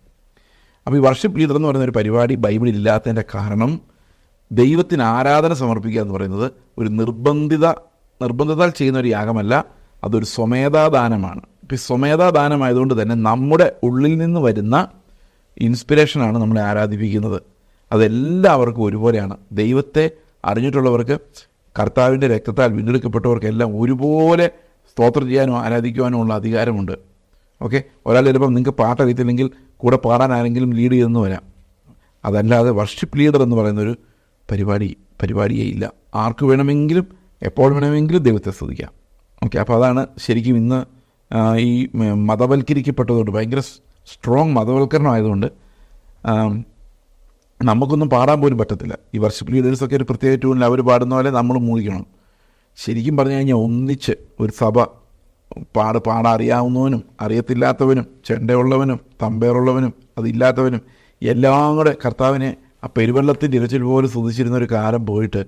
അപ്പോൾ ഈ വർഷിപ്പ് ലീഡർ എന്ന് പറയുന്ന ഒരു പരിപാടി ബൈബിളിൽ ഇല്ലാത്തതിൻ്റെ കാരണം, ദൈവത്തിന് ആരാധന സമർപ്പിക്കുക എന്ന് പറയുന്നത് ഒരു നിർബന്ധത്താൽ ചെയ്യുന്ന ഒരു യാഗമല്ല, അതൊരു സ്വമേധാദാനമാണ്. ഇപ്പോൾ ഈ സ്വമേധാദാനമായതുകൊണ്ട് തന്നെ നമ്മുടെ ഉള്ളിൽ നിന്ന് വരുന്ന ഇൻസ്പിറേഷനാണ് നമ്മളെ ആരാധിപ്പിക്കുന്നത്. അതെല്ലാവർക്കും ഒരുപോലെയാണ്. ദൈവത്തെ അറിഞ്ഞിട്ടുള്ളവർക്ക്, കർത്താവിൻ്റെ രക്തത്താൽ വീണ്ടെടുക്കപ്പെട്ടവർക്കെല്ലാം ഒരുപോലെ സ്തോത്രം ചെയ്യാനോ ആരാധിക്കുവാനോ ഉള്ള അധികാരമുണ്ട്. ഓക്കെ, ഒരാൾ ചിലപ്പം നിങ്ങൾക്ക് പാട്ടറിയത്തില്ലെങ്കിൽ കൂടെ പാടാൻ ആരെങ്കിലും ലീഡ് ചെയ്തെന്ന് വരാം. അതല്ലാതെ വർഷിപ്പ് ലീഡർ എന്ന് പറയുന്നൊരു പരിപാടിയേ ഇല്ല. ആർക്ക് വേണമെങ്കിലും എപ്പോൾ വേണമെങ്കിലും ദൈവത്തെ സ്തുതിക്കാം. ഓക്കെ, അപ്പോൾ അതാണ് ശരിക്കും ഇന്ന് ഈ മതവൽക്കരിക്കപ്പെട്ടതുകൊണ്ട്, ഭയങ്കര സ്ട്രോങ് മതവൽക്കരണം ആയതുകൊണ്ട് നമുക്കൊന്നും പാടാൻ പോലും പറ്റത്തില്ല. ഈ വർഷിപ്പ് ലീഡേഴ്സൊക്കെ ഒരു പ്രത്യേക ട്യൂണിൽ അവർ പാടുന്ന പോലെ നമ്മൾ മൂളിക്കണം. ശരിക്കും പറഞ്ഞു കഴിഞ്ഞാൽ ഒന്നിച്ച് ഒരു സഭ പാടറിയാവുന്നവനും അറിയത്തില്ലാത്തവനും ചെണ്ടയുള്ളവനും തമ്പേറുള്ളവനും അതില്ലാത്തവനും എല്ലാം കൂടെ കർത്താവിനെ ആ പെരുവെള്ളത്തിൻ്റെ ഇരച്ചിൽ പോലെ സ്തുതിച്ചിരുന്ന ഒരു കാലം പോയിട്ട്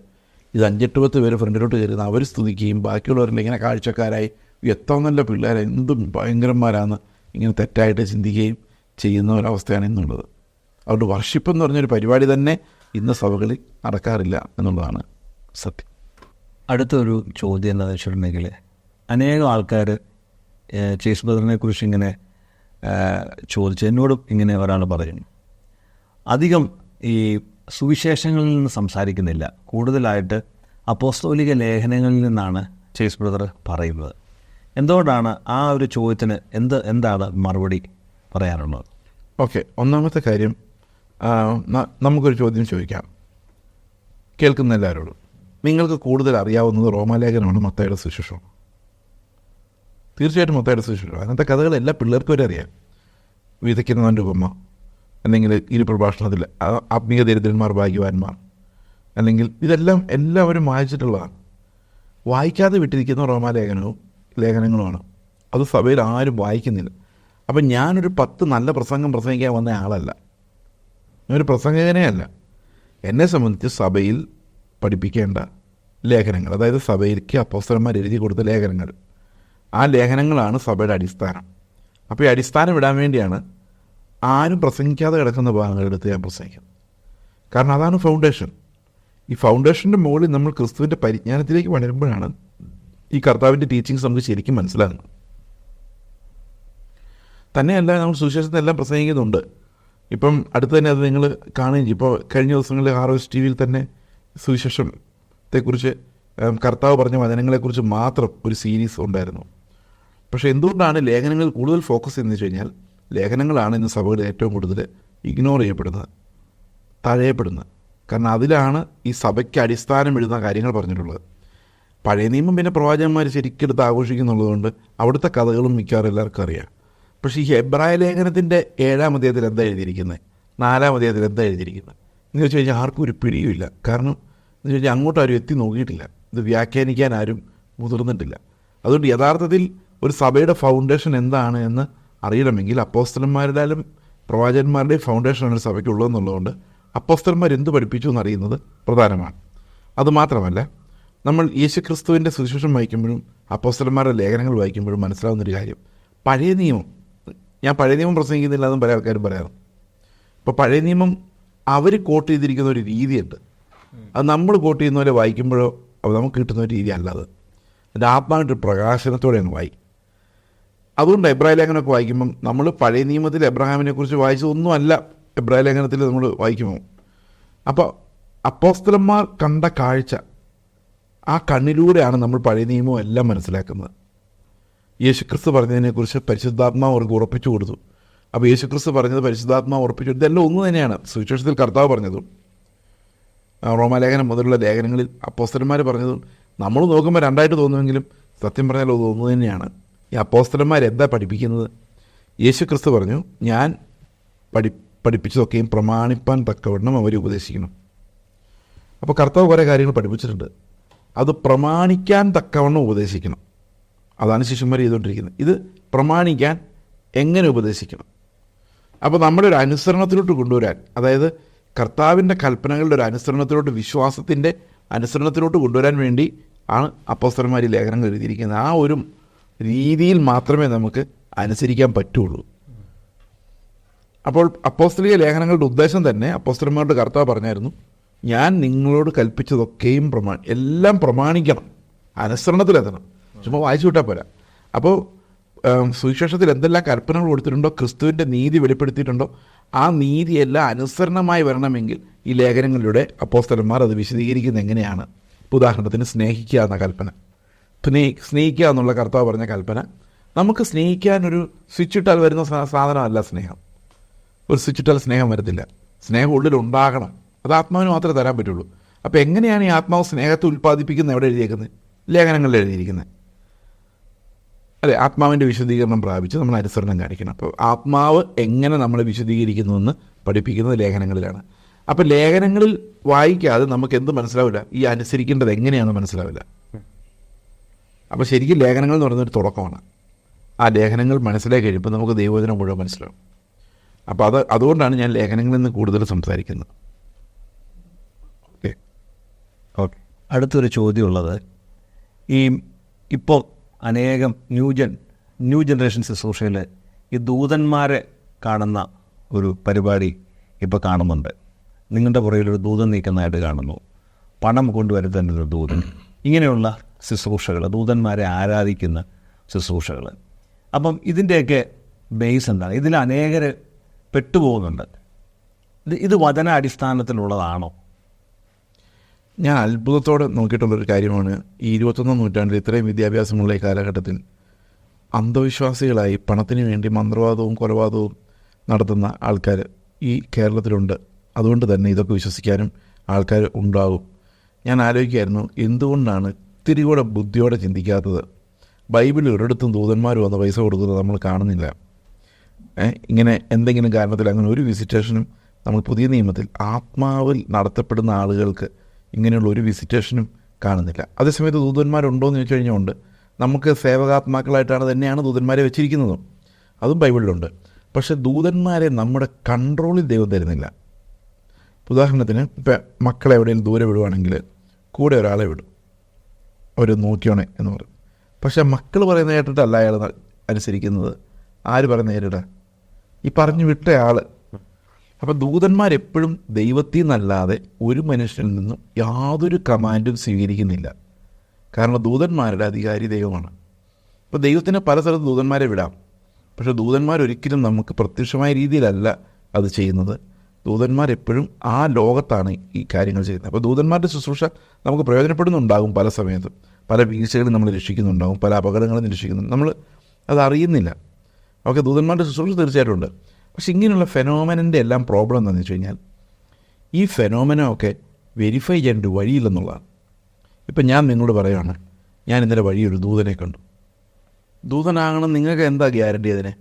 ഇത് 5-8 പേര് ഫ്രണ്ടിലോട്ട് കയറുന്ന അവർ സ്തുതിക്കുകയും ബാക്കിയുള്ളവരെല്ലാം ഇങ്ങനെ കാഴ്ചക്കാരായി എത്ര നല്ല പിള്ളേരെ എന്തും ഭയങ്കരന്മാരാന്ന് ഇങ്ങനെ തെറ്റായിട്ട് ചിന്തിക്കുകയും ചെയ്യുന്ന ഒരവസ്ഥയാണ് ഇന്നുള്ളത്. അതുകൊണ്ട് വർഷിപ്പ് എന്ന് പറഞ്ഞൊരു പരിപാടി തന്നെ ഇന്ന് സഭകളിൽ നടക്കാറില്ല എന്നുള്ളതാണ് സത്യം. അടുത്തൊരു ചോദ്യം എന്താണെന്ന് വെച്ചിട്ടുണ്ടെങ്കിൽ, അനേകം ആൾക്കാർ ചേസ് ബ്രദറിനെ കുറിച്ച് ഇങ്ങനെ ചോദിച്ചു. എന്നോടും ഇങ്ങനെ ഒരാൾ പറയുന്നു, അധികം ഈ സുവിശേഷങ്ങളിൽ നിന്ന് സംസാരിക്കുന്നില്ല, കൂടുതലായിട്ട് അപ്പോസ്തോലിക ലേഖനങ്ങളിൽ നിന്നാണ് ചേസ് ബ്രദർ പറയുന്നത്. എന്തുകൊണ്ടാണ്? ആ ഒരു ചോദ്യത്തിന് എന്താണ് മറുപടി പറയാനുള്ളത്? ഓക്കെ, ഒന്നാമത്തെ കാര്യം, നമുക്കൊരു ചോദ്യം ചോദിക്കാം കേൾക്കുന്ന എല്ലാവരോടും. നിങ്ങൾക്ക് കൂടുതൽ അറിയാവുന്നത് റോമാലേഖനമാണ്, മത്തായിയുടെ സുവിശേഷം? തീർച്ചയായിട്ടും മത്തായിയുടെ സുവിശേഷം. അങ്ങനത്തെ കഥകൾ എല്ലാ പിള്ളേർക്കും വരെ അറിയാം. വിതയ്ക്കുന്നവൻ്റെ ഉപമ, അല്ലെങ്കിൽ ഇരുപ്രഭാഷണത്തിൽ ആത്മീയ ദരിദ്രന്മാർ ഭാഗ്യവാന്മാർ, അല്ലെങ്കിൽ ഇതെല്ലാം എല്ലാവരും വായിച്ചിട്ടുള്ളതാണ്. വായിക്കാതെ വിട്ടിരിക്കുന്ന ലേഖനങ്ങളുമാണ്. അത് സഭയിൽ ആരും വായിക്കുന്നില്ല. അപ്പം ഞാനൊരു 10 നല്ല പ്രസംഗം പ്രസംഗിക്കാൻ വന്ന ആളല്ല, ഞാനൊരു പ്രസംഗകനേ അല്ല. എന്നെ സംബന്ധിച്ച് സഭയിൽ പഠിപ്പിക്കേണ്ട ലേഖനങ്ങൾ, അതായത് സഭയിലേക്ക് അപ്പോസ്തലന്മാർ എഴുതി കൊടുത്ത ലേഖനങ്ങൾ, ആ ലേഖനങ്ങളാണ് സഭയുടെ അടിസ്ഥാനം. അപ്പോൾ ഈ അടിസ്ഥാനം ഇടാൻ വേണ്ടിയാണ് ആരും പ്രസംഗിക്കാതെ കിടക്കുന്ന ഭാഗങ്ങളെടുത്ത് ഞാൻ പ്രസംഗിക്കുന്നത്. കാരണം അതാണ് ഫൗണ്ടേഷൻ. ഈ ഫൗണ്ടേഷൻ്റെ മുകളിൽ നമ്മൾ ക്രിസ്തുവിൻ്റെ പരിജ്ഞാനത്തിലേക്ക് വളരുമ്പോഴാണ് ഈ കർത്താവിൻ്റെ ടീച്ചിങ്സ് നമുക്ക് ശരിക്കും മനസ്സിലാകുന്നത്. തന്നെയല്ല, നമ്മൾ സുവിശേഷത്തിനെല്ലാം പ്രസംഗിക്കുന്നുണ്ട്. ഇപ്പം അടുത്ത് തന്നെ അത് നിങ്ങൾ കാണുകയും ചെയ്യും. ഇപ്പോൾ കഴിഞ്ഞ ദിവസങ്ങളിൽ ഹാർവസ്റ്റ് ടി വിയിൽ തന്നെ സുവിശേഷത്തെക്കുറിച്ച് കർത്താവ് പറഞ്ഞ വചനങ്ങളെക്കുറിച്ച് മാത്രം ഒരു സീരീസ് ഉണ്ടായിരുന്നു. പക്ഷേ എന്തുകൊണ്ടാണ് ലേഖനങ്ങളിൽ കൂടുതൽ ഫോക്കസ് ചെയ്യുന്നത് വെച്ച് കഴിഞ്ഞാൽ, ലേഖനങ്ങളാണ് ഇന്ന് സഭകളിൽ ഏറ്റവും കൂടുതൽ ഇഗ്നോർ ചെയ്യപ്പെടുന്നത്, തഴയപ്പെടുന്നത്. കാരണം അതിലാണ് ഈ സഭയ്ക്ക് അടിസ്ഥാനം എഴുതുന്ന കാര്യങ്ങൾ പറഞ്ഞിട്ടുള്ളത്. പഴയ നിയമം പിന്നെ പ്രവാചകന്മാർ ശരിക്കെടുത്ത് ആഘോഷിക്കുന്നുള്ളതുകൊണ്ട് അവിടുത്തെ കഥകളും മിക്കവാറും എല്ലാവർക്കും അറിയാം. പക്ഷേ ഈ എബ്രായ ലേഖനത്തിൻ്റെ 7-ാം അധ്യായത്തിൽ എന്താ എഴുതിയിരിക്കുന്നത്, 4-ാം അധ്യായത്തിൽ എന്താ എഴുതിയിരിക്കുന്നത് എന്ന് വെച്ച് കഴിഞ്ഞാൽ ആർക്കും ഒരു പിടിയുമില്ല. കാരണം എന്ന് വെച്ച് കഴിഞ്ഞാൽ അങ്ങോട്ട് ആരും എത്തി നോക്കിയിട്ടില്ല, ഇത് വ്യാഖ്യാനിക്കാൻ ആരും മുതിർന്നിട്ടില്ല. അതുകൊണ്ട് യഥാർത്ഥത്തിൽ ഒരു സഭയുടെ ഫൗണ്ടേഷൻ എന്താണ് എന്ന് അറിയണമെങ്കിൽ അപ്പോസ്തലന്മാരുടെയും പ്രവാചകന്മാരുടെയും ഫൗണ്ടേഷനാണ് ഒരു സഭയ്ക്കുള്ളതെന്നുള്ളതുകൊണ്ട് അപ്പോസ്തലന്മാർ എന്ത് പഠിപ്പിച്ചു എന്നറിയുന്നത് പ്രധാനമാണ്. അതുമാത്രമല്ല, നമ്മൾ യേശുക്രിസ്തുവിൻ്റെ സുവിശേഷം വായിക്കുമ്പോഴും അപ്പോസ്തലന്മാരുടെ ലേഖനങ്ങൾ വായിക്കുമ്പോഴും മനസ്സിലാവുന്നൊരു കാര്യം, പഴയ നിയമം, ഞാൻ പഴയ നിയമം പ്രസംഗിക്കുന്നില്ല എന്നും പല ആൾക്കാരും പറയാറ്. ഇപ്പോൾ പഴയ നിയമം അവർ കോട്ട് ചെയ്തിരിക്കുന്ന ഒരു രീതിയുണ്ട്, അത് നമ്മൾ കോട്ട് ചെയ്യുന്ന പോലെ വായിക്കുമ്പോഴോ അത് നമുക്ക് കിട്ടുന്ന ഒരു രീതി അല്ലാതെ അതിൻ്റെ ആത്മാവിൻ്റെ പ്രകാശനത്തോടെയാണ് വായിക്കും. അതുകൊണ്ട് എബ്രായ ലേഖനമൊക്കെ വായിക്കുമ്പം നമ്മൾ പഴയ നിയമത്തിൽ എബ്രഹാമിനെ കുറിച്ച് വായിച്ചതൊന്നുമല്ല എബ്രായ ലേഖനത്തിൽ നമ്മൾ വായിക്കുമ്പോൾ. അപ്പോൾ അപ്പോസ്തലന്മാർ കണ്ട കാഴ്ച, ആ കണ്ണിലൂടെയാണ് നമ്മൾ പഴയ നിയമവും എല്ലാം മനസ്സിലാക്കുന്നത്. യേശുക്രിസ്തു പറഞ്ഞതിനെക്കുറിച്ച് പരിശുദ്ധാത്മാവ് അവർക്ക് ഉറപ്പിച്ചു കൊടുത്തു. അപ്പോൾ യേശുക്രിസ്തു പറഞ്ഞത് പരിശുദ്ധാത്മാവ് ഉറപ്പിച്ചു കൊടുത്തു, ഇതെല്ലാം ഒന്ന് തന്നെയാണ്. സുവിശേഷത്തിൽ കർത്താവ് പറഞ്ഞതും റോമാലേഖനം മുതലുള്ള ലേഖനങ്ങളിൽ അപ്പോസ്തലന്മാർ പറഞ്ഞതും നമ്മൾ നോക്കുമ്പോൾ രണ്ടായിട്ട് തോന്നുമെങ്കിലും സത്യം പറഞ്ഞാൽ അത് ഒന്ന് തന്നെയാണ്. ഈ അപ്പോസ്തലന്മാരെന്താ പഠിപ്പിക്കുന്നത്? യേശുക്രിസ്തു പറഞ്ഞു, ഞാൻ പഠിപ്പിച്ചതൊക്കെയും പ്രമാണിപ്പാൻ തക്കവണ്ണം അവർ ഉപദേശിക്കണം. അപ്പോൾ കർത്താവ് കുറേ കാര്യങ്ങൾ പഠിപ്പിച്ചിട്ടുണ്ട്, അത് പ്രമാണിക്കാൻ തക്കവണ്ണം ഉപദേശിക്കണം. അതാണ് ശിഷ്യന്മാർ ചെയ്തുകൊണ്ടിരിക്കുന്നത്. ഇത് പ്രമാണിക്കാൻ എങ്ങനെ ഉപദേശിക്കണം? അപ്പോൾ നമ്മുടെ ഒരു അനുസരണത്തിലോട്ട് കൊണ്ടുവരാൻ, അതായത് കർത്താവിൻ്റെ കൽപ്പനകളുടെ ഒരു അനുസരണത്തിലോട്ട്, വിശ്വാസത്തിൻ്റെ അനുസരണത്തിലോട്ട് കൊണ്ടുവരാൻ വേണ്ടി ആണ് അപ്പോസ്തലന്മാർ ഈ ലേഖനങ്ങൾ എഴുതിയിരിക്കുന്നത്. ആ ഒരു രീതിയിൽ മാത്രമേ നമുക്ക് അനുസരിക്കാൻ പറ്റുള്ളൂ. അപ്പോൾ അപ്പോസ്തലിക ലേഖനങ്ങളുടെ ഉദ്ദേശം തന്നെ അപ്പോസ്തലന്മാരുടെ കർത്താവ് പറഞ്ഞായിരുന്നു, ഞാൻ നിങ്ങളോട് കൽപ്പിച്ചതൊക്കെയും എല്ലാം പ്രമാണിക്കണം, അനുസരണത്തിലെത്തണം. ചുമ്മാ വായിച്ചു വിട്ടാൽ പോരാ. അപ്പോൾ സുവിശേഷത്തിൽ എന്തെല്ലാം കൽപ്പനകൾ കൊടുത്തിട്ടുണ്ടോ, ക്രിസ്തുവിൻ്റെ നീതി വെളിപ്പെടുത്തിയിട്ടുണ്ടോ, ആ നീതിയെല്ലാം അനുസരണമായി വരണമെങ്കിൽ ഈ ലേഖനങ്ങളിലൂടെ അപ്പോസ്തലന്മാർ അത് വിശദീകരിക്കുന്നത് എങ്ങനെയാണ്. ഉദാഹരണത്തിന് സ്നേഹിക്കുക എന്ന കൽപ്പന, സ്നേഹിക്കുക എന്നുള്ള കർത്താവ് പറഞ്ഞ കൽപ്പന, നമുക്ക് സ്നേഹിക്കാനൊരു സ്വിച്ച് ഇട്ടാൽ വരുന്ന സാധനമല്ല സ്നേഹം. ഒരു സ്വിച്ച് ഇട്ടാൽ സ്നേഹം വരത്തില്ല. സ്നേഹം ഉള്ളിലുണ്ടാകണം, അത് ആത്മാവിന് മാത്രമേ തരാൻ പറ്റുള്ളൂ. അപ്പോൾ എങ്ങനെയാണ് ഈ ആത്മാവ് സ്നേഹത്തെ ഉൽപ്പാദിപ്പിക്കുന്നത്? എവിടെ എഴുതിയേക്കുന്നത്? ലേഖനങ്ങളിൽ എഴുതിയിരിക്കുന്നത്. അതെ, ആത്മാവിൻ്റെ വിശദീകരണം പ്രാപിച്ച് നമ്മൾ അനുസരണം കാണിക്കണം. അപ്പോൾ ആത്മാവ് എങ്ങനെ നമ്മളെ വിശദീകരിക്കുന്നുവെന്ന് പഠിപ്പിക്കുന്നത് ലേഖനങ്ങളിലാണ്. അപ്പോൾ ലേഖനങ്ങളിൽ വായിക്കാതെ നമുക്ക് എന്ത് മനസ്സിലാവില്ല, ഈ അനുസരിക്കേണ്ടത് എങ്ങനെയാണെന്ന് മനസ്സിലാവില്ല. അപ്പോൾ ശരിക്കും ലേഖനങ്ങൾ എന്ന് പറയുന്നൊരു തുടക്കമാണ്. ആ ലേഖനങ്ങൾ മനസ്സിലാക്കി കഴിയുമ്പോൾ നമുക്ക് ദൈവവചനം മുഴുവൻ മനസ്സിലാവും. അപ്പോൾ അതുകൊണ്ടാണ് ഞാൻ ലേഖനങ്ങളിൽ നിന്ന് കൂടുതൽ സംസാരിക്കുന്നത്. ഓക്കെ, അടുത്തൊരു ചോദ്യമുള്ളത്, ഇപ്പോൾ അനേകം ന്യൂ ജനറേഷൻ ശുശ്രൂഷയിൽ ഈ ദൂതന്മാരെ കാണുന്ന ഒരു പരിപാടി ഇപ്പോൾ കാണുന്നുണ്ട്. നിങ്ങളുടെ പുറകിലൊരു ദൂതൻ നീക്കുന്നതായിട്ട് കാണുന്നു, പണം കൊണ്ടുവരുന്നൊരു ദൂതൻ, ഇങ്ങനെയുള്ള ശുശ്രൂഷകൾ, ദൂതന്മാരെ ആരാധിക്കുന്ന ശുശ്രൂഷകൾ. അപ്പം ഇതിൻ്റെയൊക്കെ ബേസ് എന്താണ്? ഇതിൽ അനേകർ പെട്ടുപോകുന്നുണ്ട്. ഇത് വചന അടിസ്ഥാനത്തിലുള്ളതാണോ? ഞാൻ അത്ഭുതത്തോടെ നോക്കിയിട്ടുള്ളൊരു കാര്യമാണ്, ഈ 21-ാം നൂറ്റാണ്ടിൽ ഇത്രയും വിദ്യാഭ്യാസമുള്ള ഈ കാലഘട്ടത്തിൽ അന്ധവിശ്വാസികളായി പണത്തിന് വേണ്ടി മന്ത്രവാദവും കൊലപാതകവും നടത്തുന്ന ആൾക്കാർ ഈ കേരളത്തിലുണ്ട്. അതുകൊണ്ട് തന്നെ ഇതൊക്കെ വിശ്വസിക്കാനും ആൾക്കാർ ഉണ്ടാകും. ഞാൻ ആലോചിക്കായിരുന്നു, എന്തുകൊണ്ടാണ് ഇത്തിരി കൂടെ ബുദ്ധിയോടെ ചിന്തിക്കാത്തത്? ബൈബിളിൽ ഒരിടത്തും ദൂതന്മാർ വന്ന് പൈസ കൊടുക്കുന്നത് നമ്മൾ കാണുന്നില്ല. ഇങ്ങനെ എന്തെങ്കിലും കാരണത്തിൽ അങ്ങനെ ഒരു വിസിറ്റേഷനും നമ്മൾ പുതിയ നിയമത്തിൽ ആത്മാവിൽ നടത്തപ്പെടുന്ന ആളുകൾക്ക് ഇങ്ങനെയുള്ള ഒരു വിസിറ്റേഷനും കാണുന്നില്ല. അതേസമയത്ത് ദൂതന്മാരുണ്ടോ എന്ന് ചോദിച്ചു കഴിഞ്ഞാൽ ഉണ്ട്. നമുക്ക് സേവകാത്മാക്കളായിട്ടാണ് തന്നെയാണ് ദൂതന്മാരെ വെച്ചിരിക്കുന്നതും, അതും ബൈബിളിലുണ്ട്. പക്ഷേ ദൂതന്മാരെ നമ്മുടെ കൺട്രോളിൽ ദൈവം തരുന്നില്ല. ഉദാഹരണത്തിന് ഇപ്പം മക്കളെ എവിടെയെങ്കിലും ദൂരെ വിടുവാണെങ്കിൽ കൂടെ ഒരാളെ വിടും, അവർ നോക്കിയോണേ എന്ന് പറയും. പക്ഷേ മക്കൾ പറയുന്ന കേട്ടിട്ടല്ല അയാൾ അനുസരിക്കുന്നത്. ആര് പറയുന്ന കേട്ടിട്ടാ? ഈ പറഞ്ഞു വിട്ട ആൾ. അപ്പം ദൂതന്മാരെപ്പോഴും ദൈവത്തിൽ നിന്നല്ലാതെ ഒരു മനുഷ്യനിൽ നിന്നും യാതൊരു കമാൻഡും സ്വീകരിക്കുന്നില്ല. കാരണം ദൂതന്മാരുടെ അധികാരി ദൈവമാണ്. അപ്പോൾ ദൈവത്തിന് പല സ്ഥലത്ത് ദൂതന്മാരെ വിടാം, പക്ഷേ ദൂതന്മാരൊരിക്കലും നമുക്ക് പ്രത്യക്ഷമായ രീതിയിലല്ല അത് ചെയ്യുന്നത്. ദൂതന്മാരെപ്പോഴും ആ ലോകത്താണ് ഈ കാര്യങ്ങൾ ചെയ്യുന്നത്. അപ്പോൾ ദൂതന്മാരുടെ ശുശ്രൂഷ നമുക്ക് പ്രയോജനപ്പെടുന്നുണ്ടാകും. പല സമയത്തും പല വീഴ്ചകളും നമ്മൾ രക്ഷിക്കുന്നുണ്ടാകും, പല അപകടങ്ങളും രക്ഷിക്കുന്നുണ്ട്, നമ്മൾ അത് അറിയുന്നില്ല. ഓക്കെ, ദൂതന്മാരുടെ ശുശ്രൂഷ തീർച്ചയായിട്ടും ഉണ്ട്. പക്ഷെ ഇങ്ങനെയുള്ള ഫെനോമെനൻ്റെ എല്ലാം പ്രോബ്ലം എന്താണെന്ന് വെച്ച് കഴിഞ്ഞാൽ ഈ ഫെനോമെനൊക്കെ വെരിഫൈ ചെയ്യേണ്ട വഴിയില്ലെന്നുള്ളതാണ്. ഇപ്പം ഞാൻ നിങ്ങളോട് പറയുകയാണ്, ഞാൻ ഇന്നലെ വഴി ഒരു ദൂതനെ കണ്ടു. ദൂതനാകണം നിങ്ങൾക്ക് എന്താ ഗ്യാരണ്ടി അതിന്,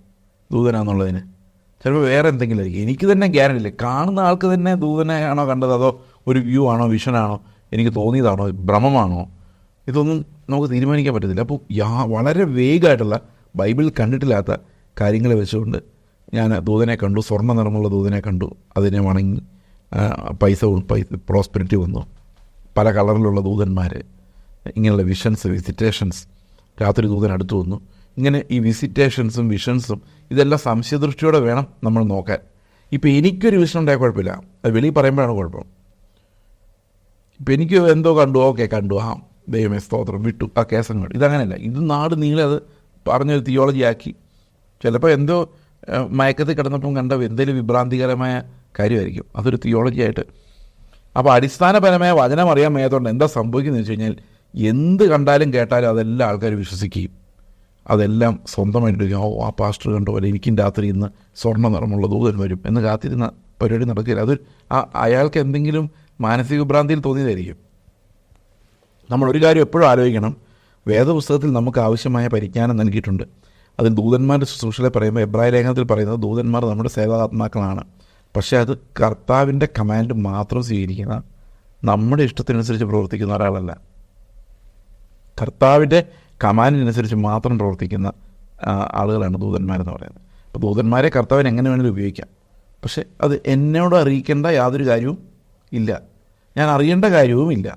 ദൂതനാണെന്നുള്ളതിന്? ചിലപ്പോൾ വേറെ എന്തെങ്കിലും ആയിരിക്കും. എനിക്ക് തന്നെ ഗ്യാരണ്ടി ഇല്ല. കാണുന്ന ആൾക്ക് തന്നെ ദൂതനെയാണോ കണ്ടത്, അതോ ഒരു വ്യൂ ആണോ, വിഷനാണോ, എനിക്ക് തോന്നിയതാണോ, ഭ്രമമാണോ, ഇതൊന്നും നമുക്ക് തീരുമാനിക്കാൻ പറ്റത്തില്ല. അപ്പോൾ വളരെ വേഗമായിട്ടുള്ള ബൈബിൾ കണ്ടിട്ടില്ലാത്ത കാര്യങ്ങളെ വെച്ചുകൊണ്ട് ഞാൻ ദൂതനെ കണ്ടു, സ്വർണ്ണ നിറമുള്ള ദൂതനെ കണ്ടു, അതിനെ വണങ്ങി, പൈസ പ്രോസ്പെരിറ്റി വന്നു, പല കളറിലുള്ള ദൂതന്മാർ, ഇങ്ങനെയുള്ള വിഷൻസ്, വിസിറ്റേഷൻസ്, രാത്രി ദൂതൻ അടുത്ത് വന്നു. ഇങ്ങനെ ഈ വിസിറ്റേഷൻസും വിഷൻസും ഇതെല്ലാം സംശയദൃഷ്ടിയോടെ വേണം നമ്മൾ നോക്കാൻ. ഇപ്പോൾ എനിക്കൊരു വിഷൻ ഉണ്ടായാൽ കുഴപ്പമില്ല, അത് വെളിയിൽ പറയുമ്പോഴാണ് കുഴപ്പം. ഇപ്പം എനിക്ക് എന്തോ കണ്ടു, ഓക്കെ കണ്ടു, ആ ദൈവമേ സ്തോത്രം, വിട്ടു, ആ കേസം കണ്ടു. ഇതങ്ങനെയല്ല. ഇത് നാട് നീളെ അത് പറഞ്ഞൊരു തിയോളജി ആക്കി, ചിലപ്പോൾ എന്തോ മയക്കത്തിൽ കിടന്നപ്പം കണ്ട എന്തെങ്കിലും വിഭ്രാന്തികരമായ കാര്യമായിരിക്കും, അതൊരു തിയോളജി ആയിട്ട്. അപ്പോൾ അടിസ്ഥാനപരമായ വചനം അറിയാൻ മേത്തോണ്ട് എന്താ സംഭവിക്കുന്നത് വെച്ച് കഴിഞ്ഞാൽ എന്ത് കണ്ടാലും കേട്ടാലും അതെല്ലാം ആൾക്കാർ വിശ്വസിക്കുകയും അതെല്ലാം സ്വന്തമായിട്ട് ആ പാസ്റ്റർ കണ്ടോ, അല്ലെങ്കിൽ എനിക്കും രാത്രി ഇന്ന് സ്വർണ്ണ നിറമുള്ള ദൂതൻ വരും എന്ന് കാത്തിരുന്ന പരിപാടി നടക്കില്ല. അത് അയാൾക്ക് എന്തെങ്കിലും മാനസിക ഭ്രാന്തിയിൽ തോന്നിയതായിരിക്കും. നമ്മളൊരു കാര്യം എപ്പോഴും ആലോചിക്കണം, വേദപുസ്തകത്തിൽ നമുക്ക് ആവശ്യമായ പരിജ്ഞാനം നൽകിയിട്ടുണ്ട്. അതിൽ ദൂതന്മാരുടെ ശുശ്രൂഷകളെ പറയുമ്പോൾ എബ്രായ ലേഖനത്തിൽ പറയുന്നത് ദൂതന്മാർ നമ്മുടെ സേവാത്മാക്കളാണ്. പക്ഷേ അത് കർത്താവിൻ്റെ കമാൻഡ് മാത്രം സ്വീകരിക്കുന്ന, നമ്മുടെ ഇഷ്ടത്തിനനുസരിച്ച് പ്രവർത്തിക്കുന്ന ഒരാളല്ല. കർത്താവിൻ്റെ കമാൻഡിനനുസരിച്ച് മാത്രം പ്രവർത്തിക്കുന്ന ആളുകളാണ് ദൂതന്മാരെന്ന് പറയുന്നത്. അപ്പോൾ ദൂതന്മാരെ കർത്താവിന് എങ്ങനെ വേണമെങ്കിലും ഉപയോഗിക്കാം. പക്ഷേ അത് എന്നോട് അറിയിക്കേണ്ട യാതൊരു കാര്യവും ഇല്ല, ഞാൻ അറിയേണ്ട കാര്യവും ഇല്ല.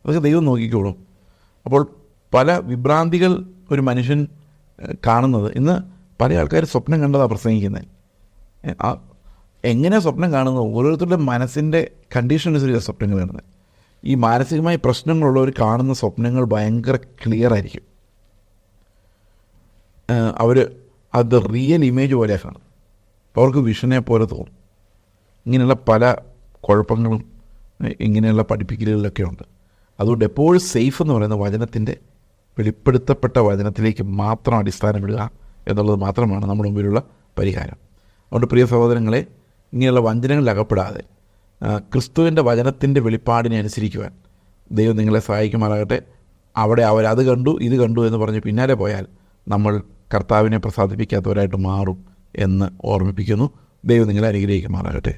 അതൊക്കെ ദൈവം നോക്കിക്കോളും. അപ്പോൾ പല വിഭ്രാന്തികൾ ഒരു മനുഷ്യൻ കാണുന്നത്, ഇന്ന് പല ആൾക്കാർ സ്വപ്നം കണ്ടതാണ് പ്രസംഗിക്കുന്നത്. എങ്ങനെ സ്വപ്നം കാണുന്നത്? ഓരോരുത്തരുടെ മനസ്സിൻ്റെ കണ്ടീഷൻ അനുസരിച്ച് സ്വപ്നങ്ങൾ കാണുന്നത്. ഈ മാനസികമായ പ്രശ്നങ്ങളുള്ളവർ കാണുന്ന സ്വപ്നങ്ങൾ ഭയങ്കര ക്ലിയർ ആയിരിക്കും. അവർ അത് റിയൽ ഇമേജ് പോലെ കാണും, അവർക്ക് വിഷനെ പോലെ തോന്നും. ഇങ്ങനെയുള്ള പല കുഴപ്പങ്ങളും ഇങ്ങനെയുള്ള പഠിപ്പിക്കലുകളിലൊക്കെ ഉണ്ട്. അതുകൊണ്ട് എപ്പോഴും സേഫ് എന്ന് പറയുന്ന വചനത്തിൻ്റെ വെളിപ്പെടുത്തപ്പെട്ട വചനത്തിലേക്ക് മാത്രം അടിസ്ഥാനമിടുക എന്നുള്ളത് മാത്രമാണ് നമ്മുടെ മുമ്പിലുള്ള പരിഹാരം. അതുകൊണ്ട് പ്രിയ സഹോദരങ്ങളെ, ഇങ്ങനെയുള്ള വഞ്ചനകളിൽ അകപ്പെടാതെ ക്രിസ്തുവിൻ്റെ വചനത്തിൻ്റെ വെളിപ്പാടിനെ അനുസരിക്കുവാൻ ദൈവം നിങ്ങളെ സഹായിക്കുമാറാകട്ടെ. അവിടെ അവരത് കണ്ടു ഇത് കണ്ടു എന്ന് പറഞ്ഞ് പിന്നാലെ പോയാൽ നമ്മൾ കർത്താവിനെ പ്രസാദിപ്പിക്കാത്തവരായിട്ട് മാറും എന്ന് ഓർമ്മിപ്പിക്കുന്നു. ദൈവം നിങ്ങളെ അനുഗ്രഹിക്കുമാറാകട്ടെ.